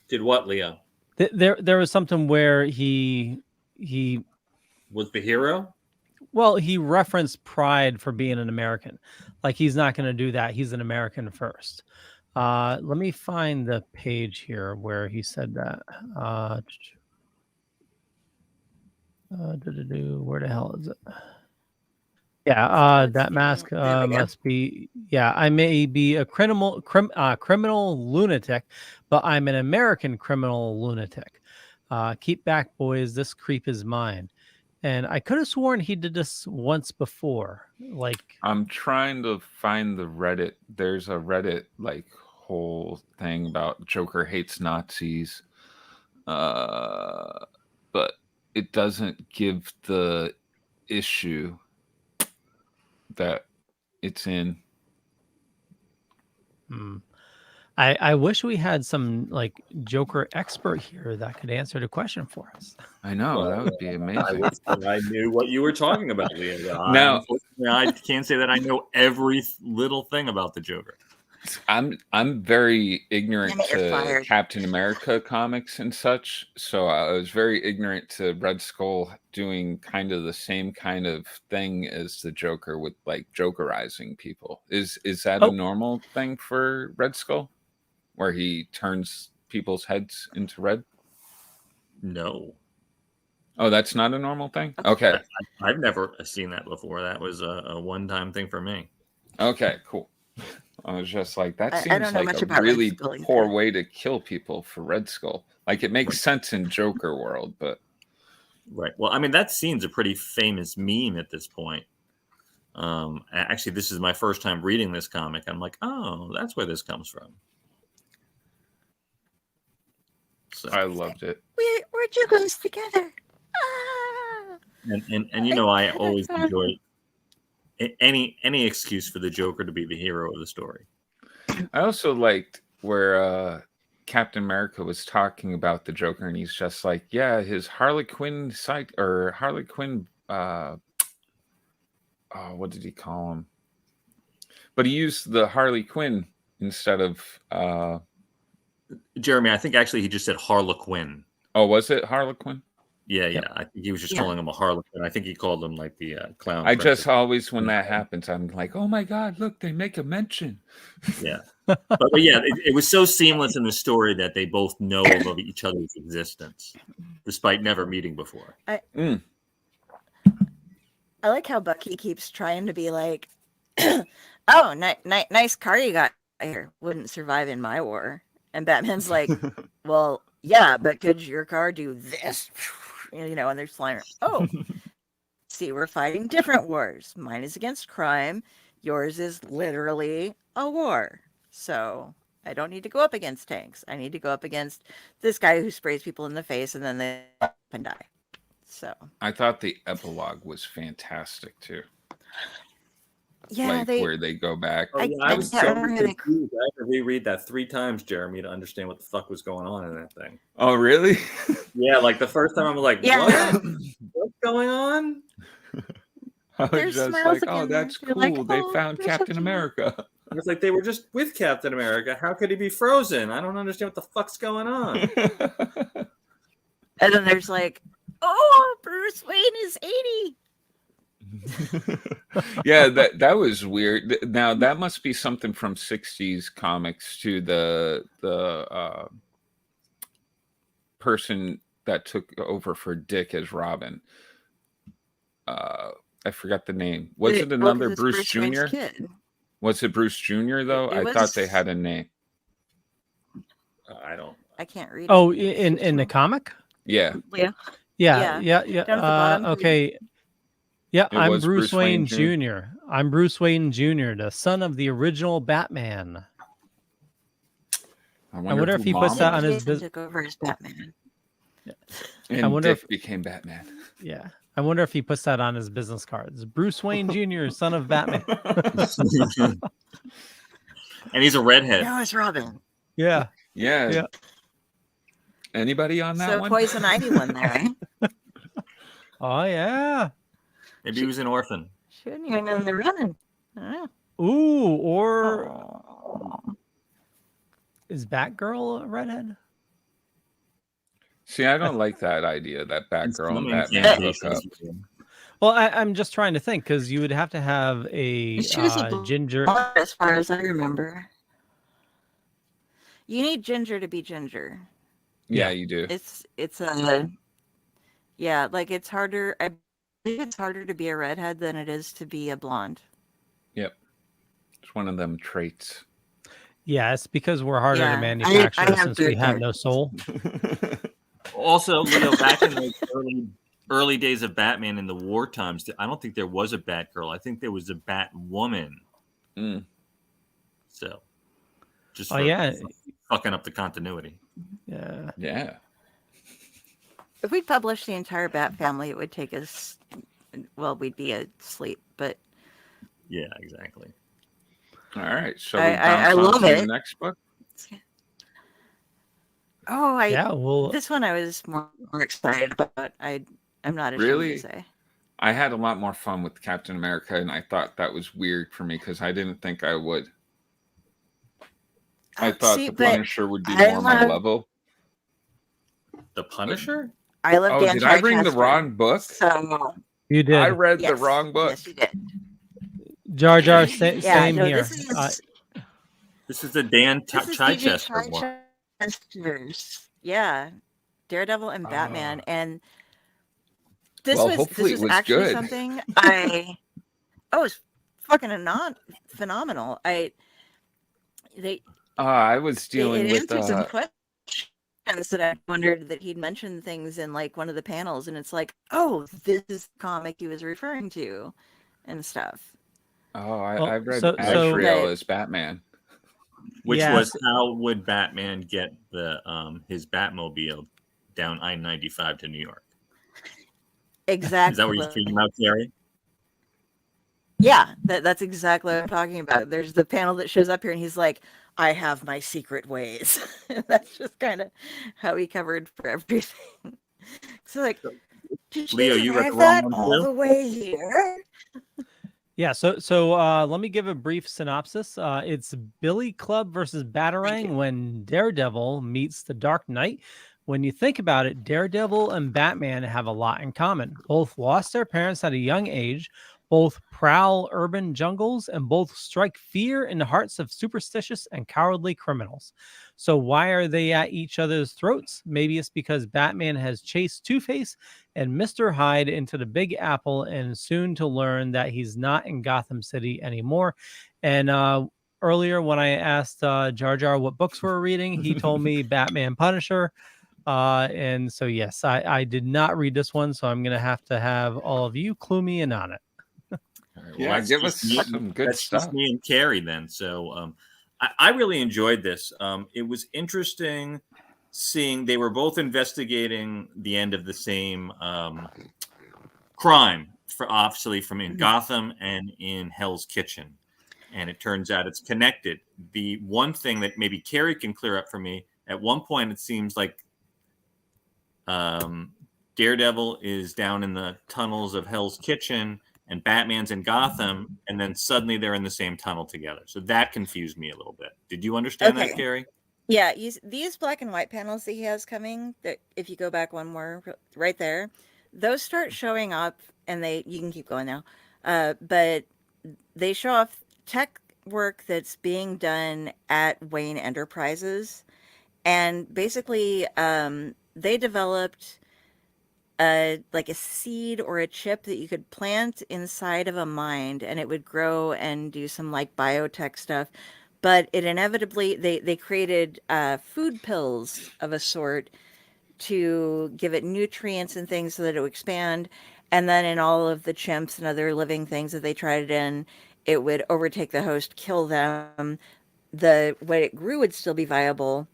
Did what, Leo? There was something where he Was the hero? Well, he referenced pride for being an American. Like he's not going to do that. He's an American first. Let me find the page here where he said that. Where the hell is it? Yeah, that mask must be. Yeah, I may be a criminal lunatic, but I'm an American criminal lunatic. Keep back, boys. This creep is mine. And I could have sworn he did this once before. Like I'm trying to find the Reddit. There's a Reddit like whole thing about Joker hates Nazis. But it doesn't give the issue that it's in. I wish we had some like Joker expert here that could answer the question for us. I know, that would be amazing. I knew what you were talking about, Leo. Now, I can't say that I know every little thing about the Joker. I'm very ignorant to Captain America comics and such, so I was very ignorant to Red Skull doing kind of the same kind of thing as the Joker with like Jokerizing people. Is that a normal thing for Red Skull, where he turns people's heads into red? No. Oh, that's not a normal thing? Okay. I've never seen that before. That was a one-time thing for me. Okay, cool. I was just like, that I seems don't know like much a about really Red Skull either. poor way to kill people for Red Skull. Like, it makes sense in Joker world, but... Right. Well, I mean, that scene's a pretty famous meme at this point. Actually, this is my first time reading this comic. I'm like, oh, that's where this comes from. So, I loved it. We're Jugos together. Ah! And you know, I always enjoy any excuse for the Joker to be the hero of the story. I also liked where Captain America was talking about the Joker, and he's just like, yeah, his Harley Quinn what did he call him? But he used the Harley Quinn instead of Jeremy, I think actually he just said Harlequin. Oh, was it Harlequin? Yeah. I think he was just calling him a Harlequin. I think he called him like the clown. I just always, when that happens, I'm like, oh my God, look, they make a mention. Yeah. but yeah, it was so seamless in the story that they both know of each other's existence, despite never meeting before. I like how Bucky keeps trying to be like, oh, nice car you got here. Wouldn't survive in my war. And Batman's like, well, yeah, but could your car do this? You know, and they're flying. Oh, see, we're fighting different wars. Mine is against crime. Yours is literally a war. So I don't need to go up against tanks. I need to go up against this guy who sprays people in the face and then they up and die. So I thought the epilogue was fantastic too. Yeah, like where they go back. I was so confused. I had to reread that 3 times, Jeremy, to understand what the fuck was going on in that thing. Oh, really? Yeah, like the first time I was like, what? What's going on? I was just like, oh, that's cool. Like, they found Captain America. I was like, they were just with Captain America. How could he be frozen? I don't understand what the fuck's going on. And then there's like, oh, Bruce Wayne is 80. Yeah, that was weird. Now that must be something from 60s comics too. The person that took over for Dick as Robin. I forgot the name. Was it another Bruce Jr.? Was it Bruce Jr. though? I thought they had a name. I can't read. Oh, in the comic? Yeah. Yeah. Okay. Yeah, I'm Bruce Wayne Jr. I'm Bruce Wayne Jr., the son of the original Batman. I wonder if he puts that on his business. Took over as Batman. Yeah. And I wonder if became Batman. Yeah. I wonder if he puts that on his business cards. Bruce Wayne Jr., son of Batman. And he's a redhead. No, it's Robin. Yeah. Anybody on that one? So Poison Ivy won there. Oh, yeah. Maybe he was an orphan. Shouldn't even in the running. Ooh, or is Batgirl a redhead? See, I don't like that idea, that Batgirl and Batman hook up. Well, I'm just trying to think because you would have to have a She was a ginger. blonde, as far as I remember. You need ginger to be ginger. Yeah, you do. It's a yeah, like it's harder. I believe it's harder to be a redhead than it is to be a blonde. Yep. It's one of them traits. Yeah, it's because we're harder to Yeah, manufacture I have since we dark have hair. no soul. Also, Leo, back in the early days of Batman in the war times, I don't think there was a Batgirl. I think there was a Batwoman. Mm. So, just Oh yeah, fucking up the continuity. yeah, Yeah. If we published the entire Bat family, it would take us. Well, we'd be asleep, but Yeah, exactly. All right. Shall we I bounce on love to it. the next book? Oh, yeah. Well, this one I was more excited about. I'm not ashamed Really? to say. I had a lot more fun with Captain America, and I thought that was weird for me because I didn't think I would. I thought the Punisher would be more my level. The Punisher? I love Dan did I bring the Chichester, wrong book? So you did. I read the wrong book. Yes, you did. Jar Jar, Yeah, same no, here. This is the Dan This is Chichester one. Chichester's. Yeah, Daredevil and Batman, and Well, this hopefully it was was actually good. something it was fucking phenomenal. I was It dealing with answered some questions that I wondered that he'd mentioned things in like one of the panels, and it's like, oh, this is the comic he was referring to, and stuff. I read so- Azrael as Batman. Which Yeah. was how would Batman get the his Batmobile down I-95 to New York? Exactly. Is that what you're speaking about, Kari? Yeah, that's exactly what I'm talking about. There's the panel that shows up here, and he's like, I have my secret ways. That's just kind of how he covered for everything. So, like, did Leo, you read the drive wrong that one all too? the way here? Yeah, so let me give a brief synopsis. It's Billy Club versus Batarang when Daredevil meets the Dark Knight. When you think about it, Daredevil and Batman have a lot in common. Both lost their parents at a young age, both prowl urban jungles, and both strike fear in the hearts of superstitious and cowardly criminals. So why are they at each other's throats? Maybe it's because Batman has chased Two-Face and Mr. Hyde into the Big Apple, and soon to learn that he's not in Gotham City anymore. And earlier when I asked Jar Jar what books we're reading, he told me Batman Punisher. And so, yes, I did not read this one, so I'm going to have all of you clue me in on it. Yeah, give us some good That's stuff. just me and Kari then. So I really enjoyed this. It was interesting seeing they were both investigating the end of the same crime, obviously from in Gotham and in Hell's Kitchen. And it turns out it's connected. The one thing that maybe Kari can clear up for me, at one point it seems like Daredevil is down in the tunnels of Hell's Kitchen and Batman's in Gotham, and then suddenly they're in the same tunnel together. So that confused me a little bit. Did you understand that, Kari? Yeah, these black and white panels that he has coming, that if you go back one more right there, those start showing up, and you can keep going now, but they show off tech work that's being done at Wayne Enterprises, and basically they developed like a seed or a chip that you could plant inside of a mind, and it would grow and do some like biotech stuff. But it inevitably, they created food pills of a sort to give it nutrients and things so that it would expand. And then in all of the chimps and other living things that they tried it in, it would overtake the host, kill them. What it grew would still be viable,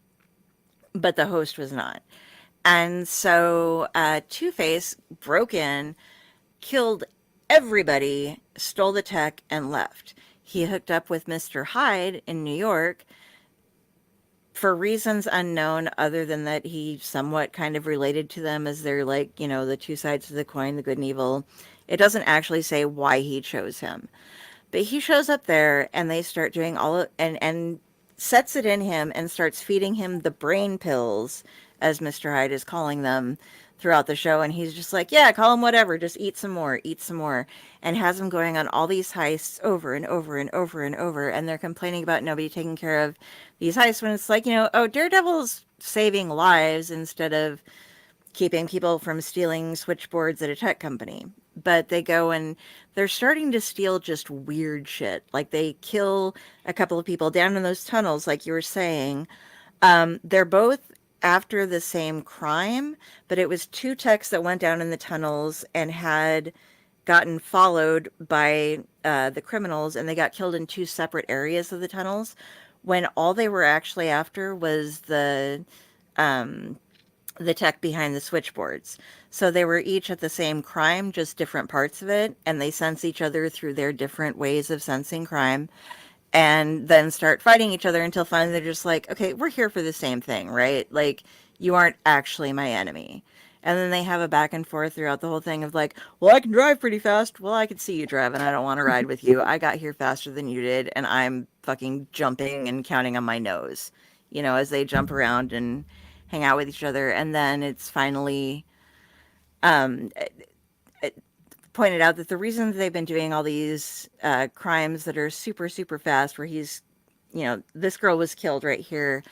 but the host was not. And so Two-Face broke in, killed everybody, stole the tech, and left. He hooked up with Mr. Hyde in New York for reasons unknown, other than that he somewhat kind of related to them as they're like, the two sides of the coin, the good and evil. It doesn't actually say why he chose him. But he shows up there, and they start doing and sets it in him and starts feeding him the brain pills, as Mr. Hyde is calling them, throughout the show, and he's just like, yeah, call him whatever, just eat some more, and has him going on all these heists over and over and over and over, and they're complaining about nobody taking care of these heists when it's like, oh, Daredevil's saving lives instead of keeping people from stealing switchboards at a tech company. But they go and they're starting to steal just weird shit. Like they kill a couple of people down in those tunnels, like you were saying. They're both after the same crime, but it was two techs that went down in the tunnels and had gotten followed by the criminals, and they got killed in two separate areas of the tunnels, when all they were actually after was the tech behind the switchboards. So they were each at the same crime, just different parts of it, and they sense each other through their different ways of sensing crime, and then start fighting each other until finally they're just like, okay, we're here for the same thing, right? Like, you aren't actually my enemy. And then they have a back and forth throughout the whole thing of like, well, I can drive pretty fast. Well, I can see you drive and I don't want to ride with you. I got here faster than you did, and I'm fucking jumping and counting on my nose, as they jump around and hang out with each other. And then it's finally pointed out that the reason that they've been doing all these crimes that are super, super fast, where this girl was killed right here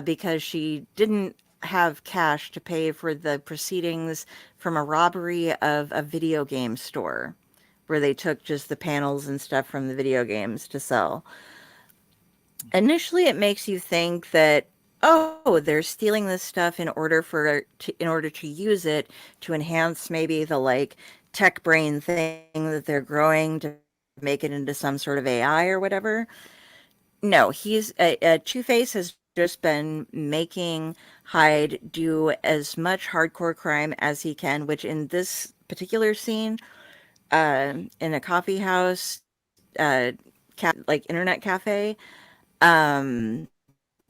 because she didn't have cash to pay for the proceedings from a robbery of a video game store where they took just the panels and stuff from the video games to sell. Initially, it makes you think that, oh, they're stealing this stuff in order to use it to enhance maybe the tech brain thing that they're growing to make it into some sort of AI or whatever. No, he's Two-Face has just been making Hyde do as much hardcore crime as he can, which in this particular scene, in a coffee house, internet cafe,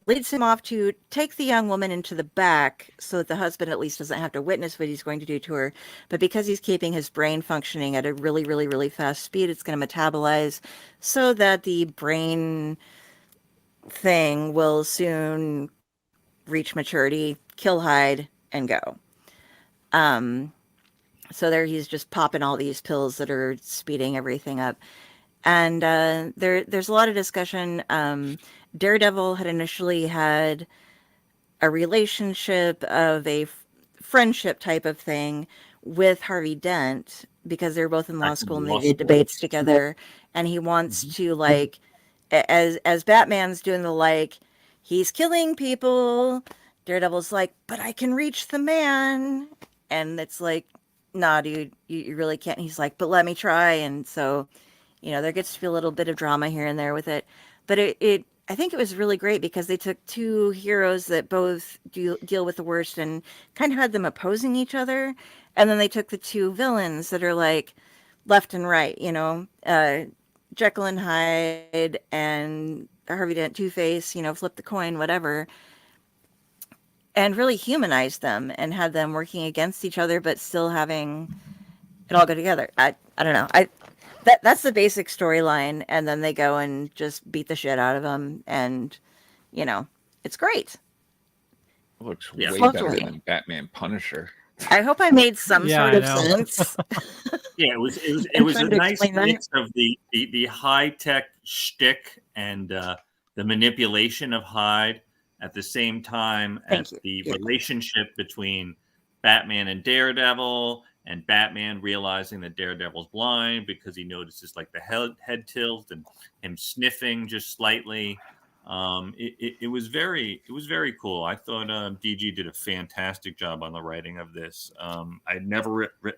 leads him off to take the young woman into the back so that the husband at least doesn't have to witness what he's going to do to her. But because he's keeping his brain functioning at a really, really, really fast speed, it's going to metabolize so that the brain thing will soon reach maturity, kill Hyde, and go. So there he's just popping all these pills that are speeding everything up. And there's a lot of discussion. Daredevil had initially had a relationship of a friendship type of thing with Harvey Dent because they're both in law school and they did debates together. And he wants to as Batman's doing he's killing people. Daredevil's like, but I can reach the man. And it's like, nah, dude, you really can't. And he's like, but let me try. And so, there gets to be a little bit of drama here and there with it. But I think it was really great because they took two heroes that both deal with the worst and kind of had them opposing each other. And then they took the two villains that are left and right, Jekyll and Hyde and Harvey Dent, Two-Face, flip the coin, whatever, and really humanized them and had them working against each other, but still having it all go together. I don't know. That's the basic storyline. And then they go and just beat the shit out of them. And, it's great. It looks way better than Batman Punisher. I hope I made some sort of sense. Yeah, it was a nice mix of the high tech shtick and the manipulation of Hyde at the same time as the relationship between Batman and Daredevil, and Batman realizing that Daredevil's blind because he notices the head tilt and him sniffing just slightly. It was very cool. I thought DG did a fantastic job on the writing of this. I'd never read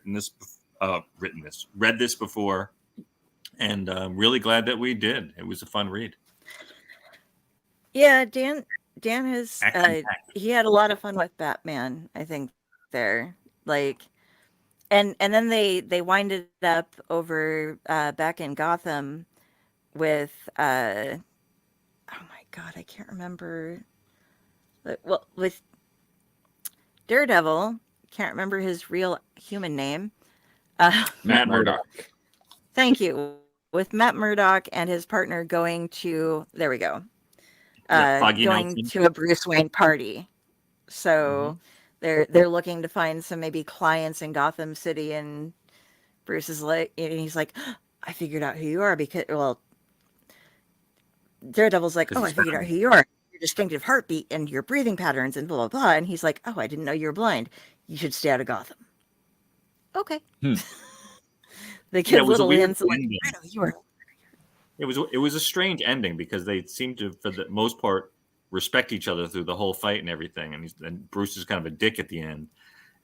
this before, and I'm really glad that we did. It was a fun read. Yeah, Dan has he had a lot of fun with Batman, I think there. And then they wind it up over back in Gotham with oh my god, I can't remember. Well, with Daredevil, can't remember his real human name. Matt Murdock. Thank you. With Matt Murdock and his partner going to going to a Bruce Wayne party. So they're looking to find some maybe clients in Gotham City, and Bruce is like, and he's like, I figured out who you are because, well, Daredevil's like, oh, I figured out who you are. Your distinctive heartbeat and your breathing patterns and blah, blah, blah. And he's like, oh, I didn't know you were blind. You should stay out of Gotham. Okay. The kid little hints like, I know you are. It was a strange ending because they seemed to, for the most part, respect each other through the whole fight and everything. And Bruce is kind of a dick at the end.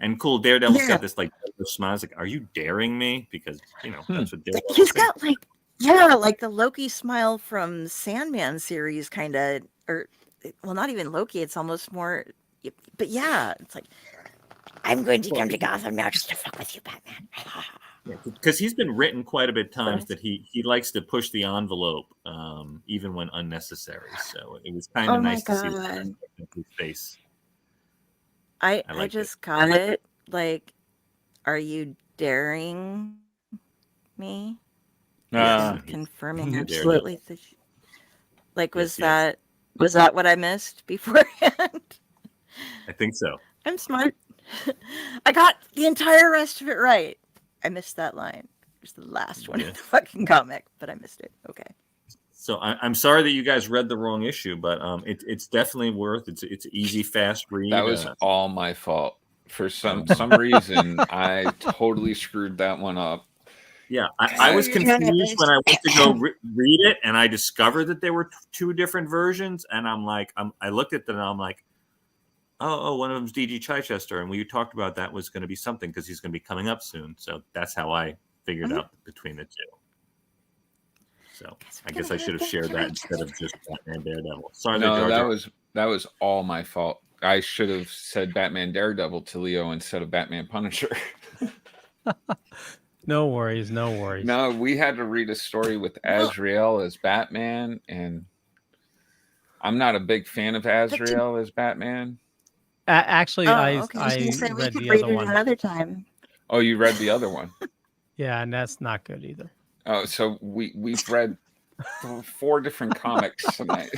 And cool, Daredevil's got this like smile. He's like, "Are you daring me?" Because that's what Daredevil. He's got like the Loki smile from Sandman series, kind of, or well, not even Loki. It's almost more, but yeah, it's like, I'm going to come to Gotham now just to fuck with you, Batman. Because he's been written quite a bit times that he likes to push the envelope, even when unnecessary. So it was kind of nice to see that his face. I just got it. Like, are you daring me? Confirming absolutely. Like, was that what I missed beforehand? I think so. I'm smart. I got the entire rest of it right. I missed that line. It was the last one in the fucking comic, but I missed it. Okay. So I'm sorry that you guys read the wrong issue, but it's definitely worth. It's an easy, fast read. That was all my fault. For some reason, I totally screwed that one up. Yeah, I was confused when I went to go read it, and I discovered that there were two different versions. And I'm like, I looked at them, and I'm like, oh, one of them's DG Chichester, and we talked about that was going to be something because he's going to be coming up soon. So that's how I figured out between the two. So I guess I should have shared that instead of just Batman Daredevil. Sorry, no, that was all my fault. I should have said Batman Daredevil to Leo instead of Batman Punisher. No worries, no worries. No, we had to read a story with Azrael as Batman, and I'm not a big fan of Azrael as Batman. Actually, I read the other one another time. Oh, you read the other one? Yeah, and that's not good either. Oh, so we've read 4 different comics tonight.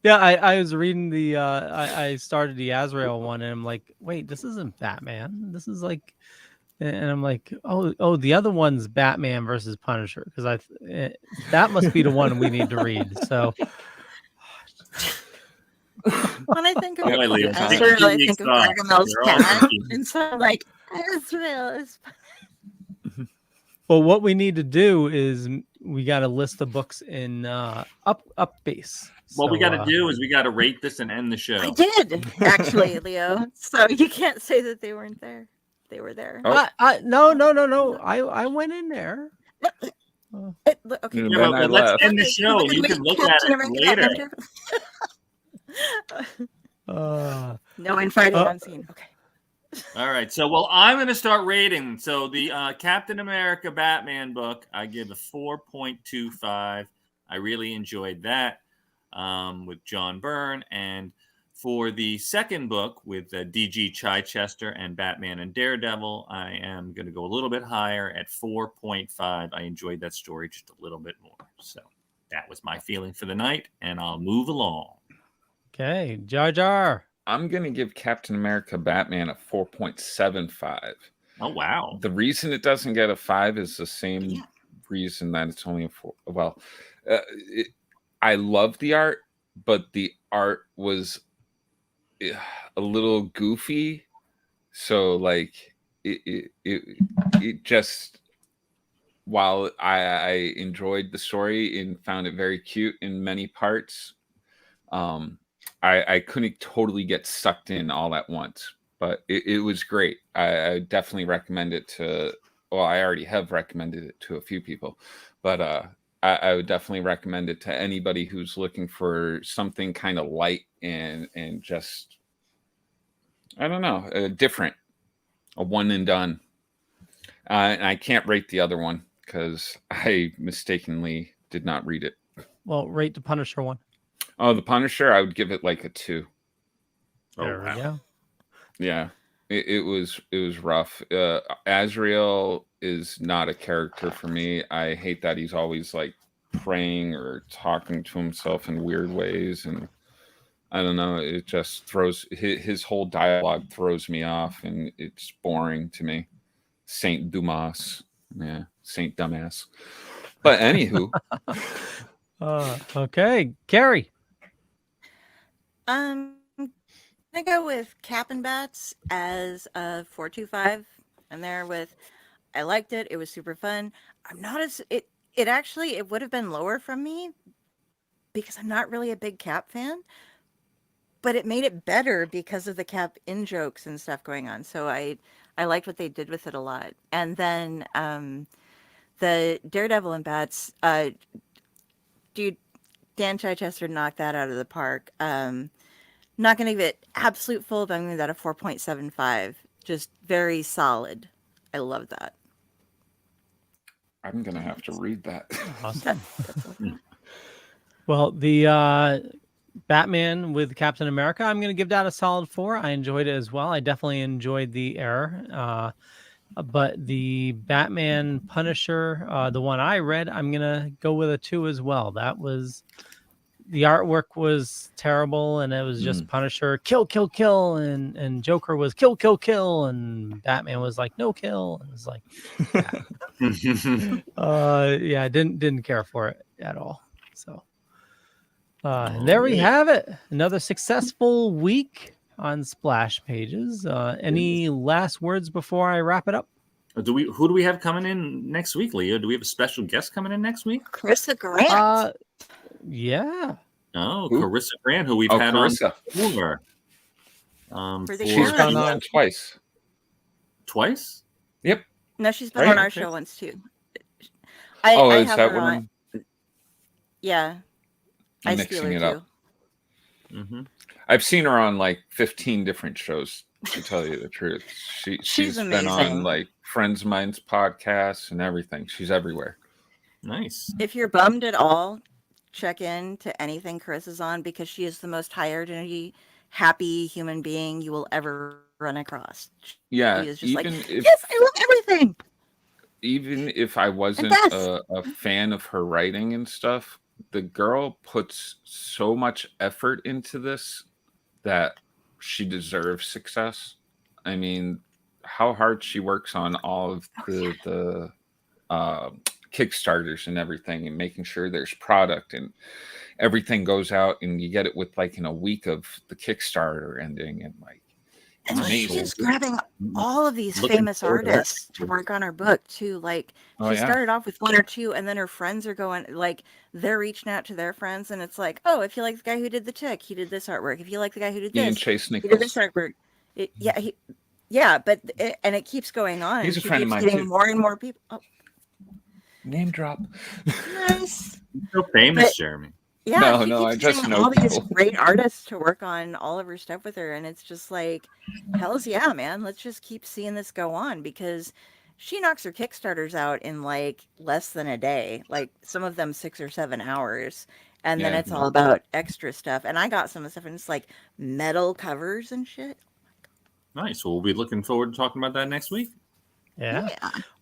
Yeah, I was reading the I started the Azrael one, and I'm like, wait, this isn't Batman. This is like, and I'm like, oh, the other one's Batman versus Punisher, because that must be the one we need to read. So when I think of Azrael, I think of Gargamel's cat, and so I'm like, Azrael is. Well, what we need to do is we got to list the books in up base. What we got to do is we got to rate this and end the show. I did actually, Leo. So you can't say that they weren't there. They were there. Oh. No. I went in there. Okay, but let's end the show. You can look at it later. No infighting on scene. Okay. All right, so I'm going to start rating. So the Captain America Batman book, I give a 4.25. I really enjoyed that with John Byrne. And for the second book with DG Chichester and Batman and Daredevil, I am going to go a little bit higher at 4.5. I enjoyed that story just a little bit more. So that was my feeling for the night, and I'll move along. Okay, Jar Jar. I'm going to give Captain America Batman a 4.75. Oh, wow. The reason it doesn't get a 5 is the same reason that it's only a 4. Well, I love the art, but the art was a little goofy. So, like, it just, while I enjoyed the story and found it very cute in many parts, I couldn't totally get sucked in all at once, but it was great. I definitely recommend it to, well, I already have recommended it to a few people, but I would definitely recommend it to anybody who's looking for something kind of light and just, I don't know, different, a one and done. And I can't rate the other one because I mistakenly did not read it. Well, rate the Punisher one. Oh, the Punisher, I would give it like a 2. There we go. Yeah, it was rough. Azrael is not a character for me. I hate that he's always like praying or talking to himself in weird ways, and I don't know. It just throws his whole dialogue throws me off, and it's boring to me. Saint Dumas, yeah, Saint Dumbass. But anywho, Okay, Kari. I go with Cap and Bats as a 425. I'm there with. I liked it. It was super fun. I'm not as it actually it would have been lower from me because I'm not really a big Cap fan, but it made it better because of the Cap in jokes and stuff going on. So I liked what they did with it a lot. And then the Daredevil and Bats, dude, Dan Chichester knocked that out of the park. Not going to give it absolute full, but I'm going to give that a 4.75. Just very solid. I love that. I'm gonna have to read that. Awesome. Well, the Batman with Captain America, I'm going to give that a solid 4. I enjoyed it as well. I definitely enjoyed the error. But the Batman Punisher, the one I read, I'm going to go with a 2 as well. That was... The artwork was terrible, and it was just Punisher, kill, kill, kill, and Joker was kill, kill, kill, and Batman was like no kill. And it was like, yeah, I didn't care for it at all. So there we have it. Another successful week on Splash Pages. Any last words before I wrap it up? Who do we have coming in next week, Leo? Do we have a special guest coming in next week? Carissa Grant. Yeah. Oh, Carissa Grant, who we've had Carissa. on before. She's been on twice. Twice? Yep. No, she's been on our show once too. Is have that her one? Yeah. I'm mixing it up. I've seen her on like 15 different shows, to tell you the truth. She's been on like Friends of Mine's podcasts and everything. She's everywhere. Nice. If you're bummed at all, check in to anything Carissa's on, because she is the most high energy, happy human being you will ever run across. Yeah, she is just yes, I love everything. Even if I wasn't a fan of her writing and stuff, the girl puts so much effort into this that she deserves success. I mean, how hard she works on all of the Kickstarters and everything, and making sure there's product and everything goes out and you get it with like in a week of the Kickstarter ending, and like and she's grabbing all of these famous artists to work on her book too. Like she started off with 1 or 2, and then her friends are going, like they're reaching out to their friends, and it's like, oh, if you like the guy who did the Tick, he did this artwork. If you like the guy who did this, Chase he did this artwork. But it keeps going on. He's and a friend of mine getting too. More and more people. Oh. Name drop. Nice. So famous, Jeremy. Yeah, no, I just know all people. these great artists to work on all of her stuff with her, and it's just like, hell's yeah, man. Let's just keep seeing this go on, because she knocks her Kickstarters out in like less than a day, like some of them 6 or 7 hours, and then it's all about extra stuff. And I got some of the stuff, and it's like metal covers and shit. Nice. Well, we'll be looking forward to talking about that next week. Yeah.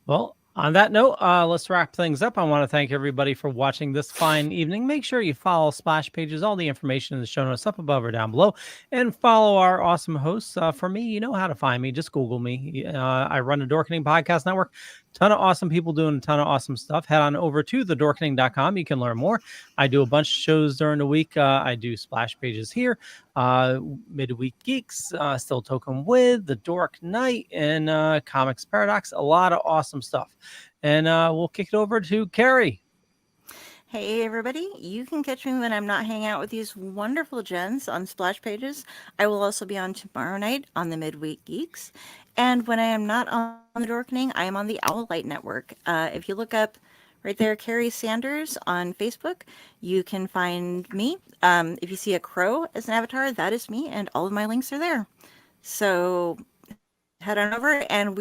Well, on that note, let's wrap things up. I want to thank everybody for watching this fine evening. Make sure you follow Splash Pages. All the information in the show notes up above or down below. And follow our awesome hosts. For me, you know how to find me. Just Google me. I run a Dorkening Podcast Network. Ton of awesome people doing a ton of awesome stuff. Head on over to thedorkening.com. You can learn more. I do a bunch of shows during the week. I do Splash Pages here. Midweek Geeks, Still Token With, The Dork Night, and Comics Paradox. A lot of awesome stuff. And we'll kick it over to Kari. Hey, everybody. You can catch me when I'm not hanging out with these wonderful gens on Splash Pages. I will also be on tomorrow night on the Midweek Geeks. And when I am not on the Dorkening, I am on the Owl Light Network. If you look up right there, Kari Sanders on Facebook, you can find me. If you see a crow as an avatar, that is me, and all of my links are there. So head on over, and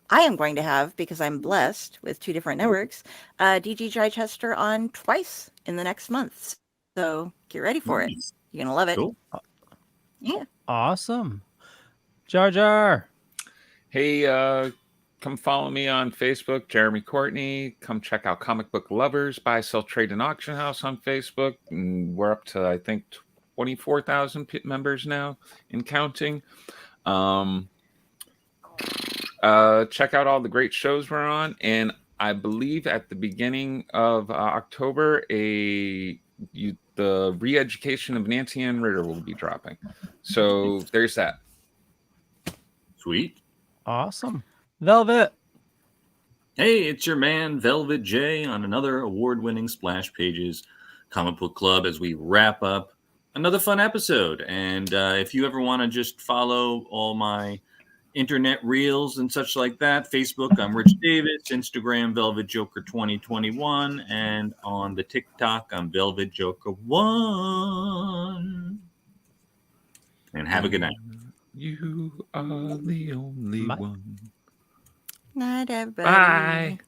I am going to have, because I'm blessed with 2 different networks, DG Chichester on twice in the next month. So get ready for it. You're going to love it. Cool. Yeah. Awesome. Jar Jar. Hey, come follow me on Facebook, Jeremy Courtney. Come check out Comic Book Lovers, Buy, Sell, Trade, and Auction House on Facebook. And we're up to, I think, 24,000 members now and counting. Check out all the great shows we're on, and I believe at the beginning of October, the re-education of Nancy Ann Ritter will be dropping. So there's that. Sweet. Awesome. Velvet. Hey, it's your man Velvet J on another award-winning Splash Pages Comic Book Club as we wrap up another fun episode. And if you ever want to just follow all my internet reels and such like that, Facebook, I'm Rich Davis, Instagram, Velvet Joker 2021, and on the TikTok, I'm Velvet Joker 1. And have a good night. You are the only one. Night, everybody. Bye.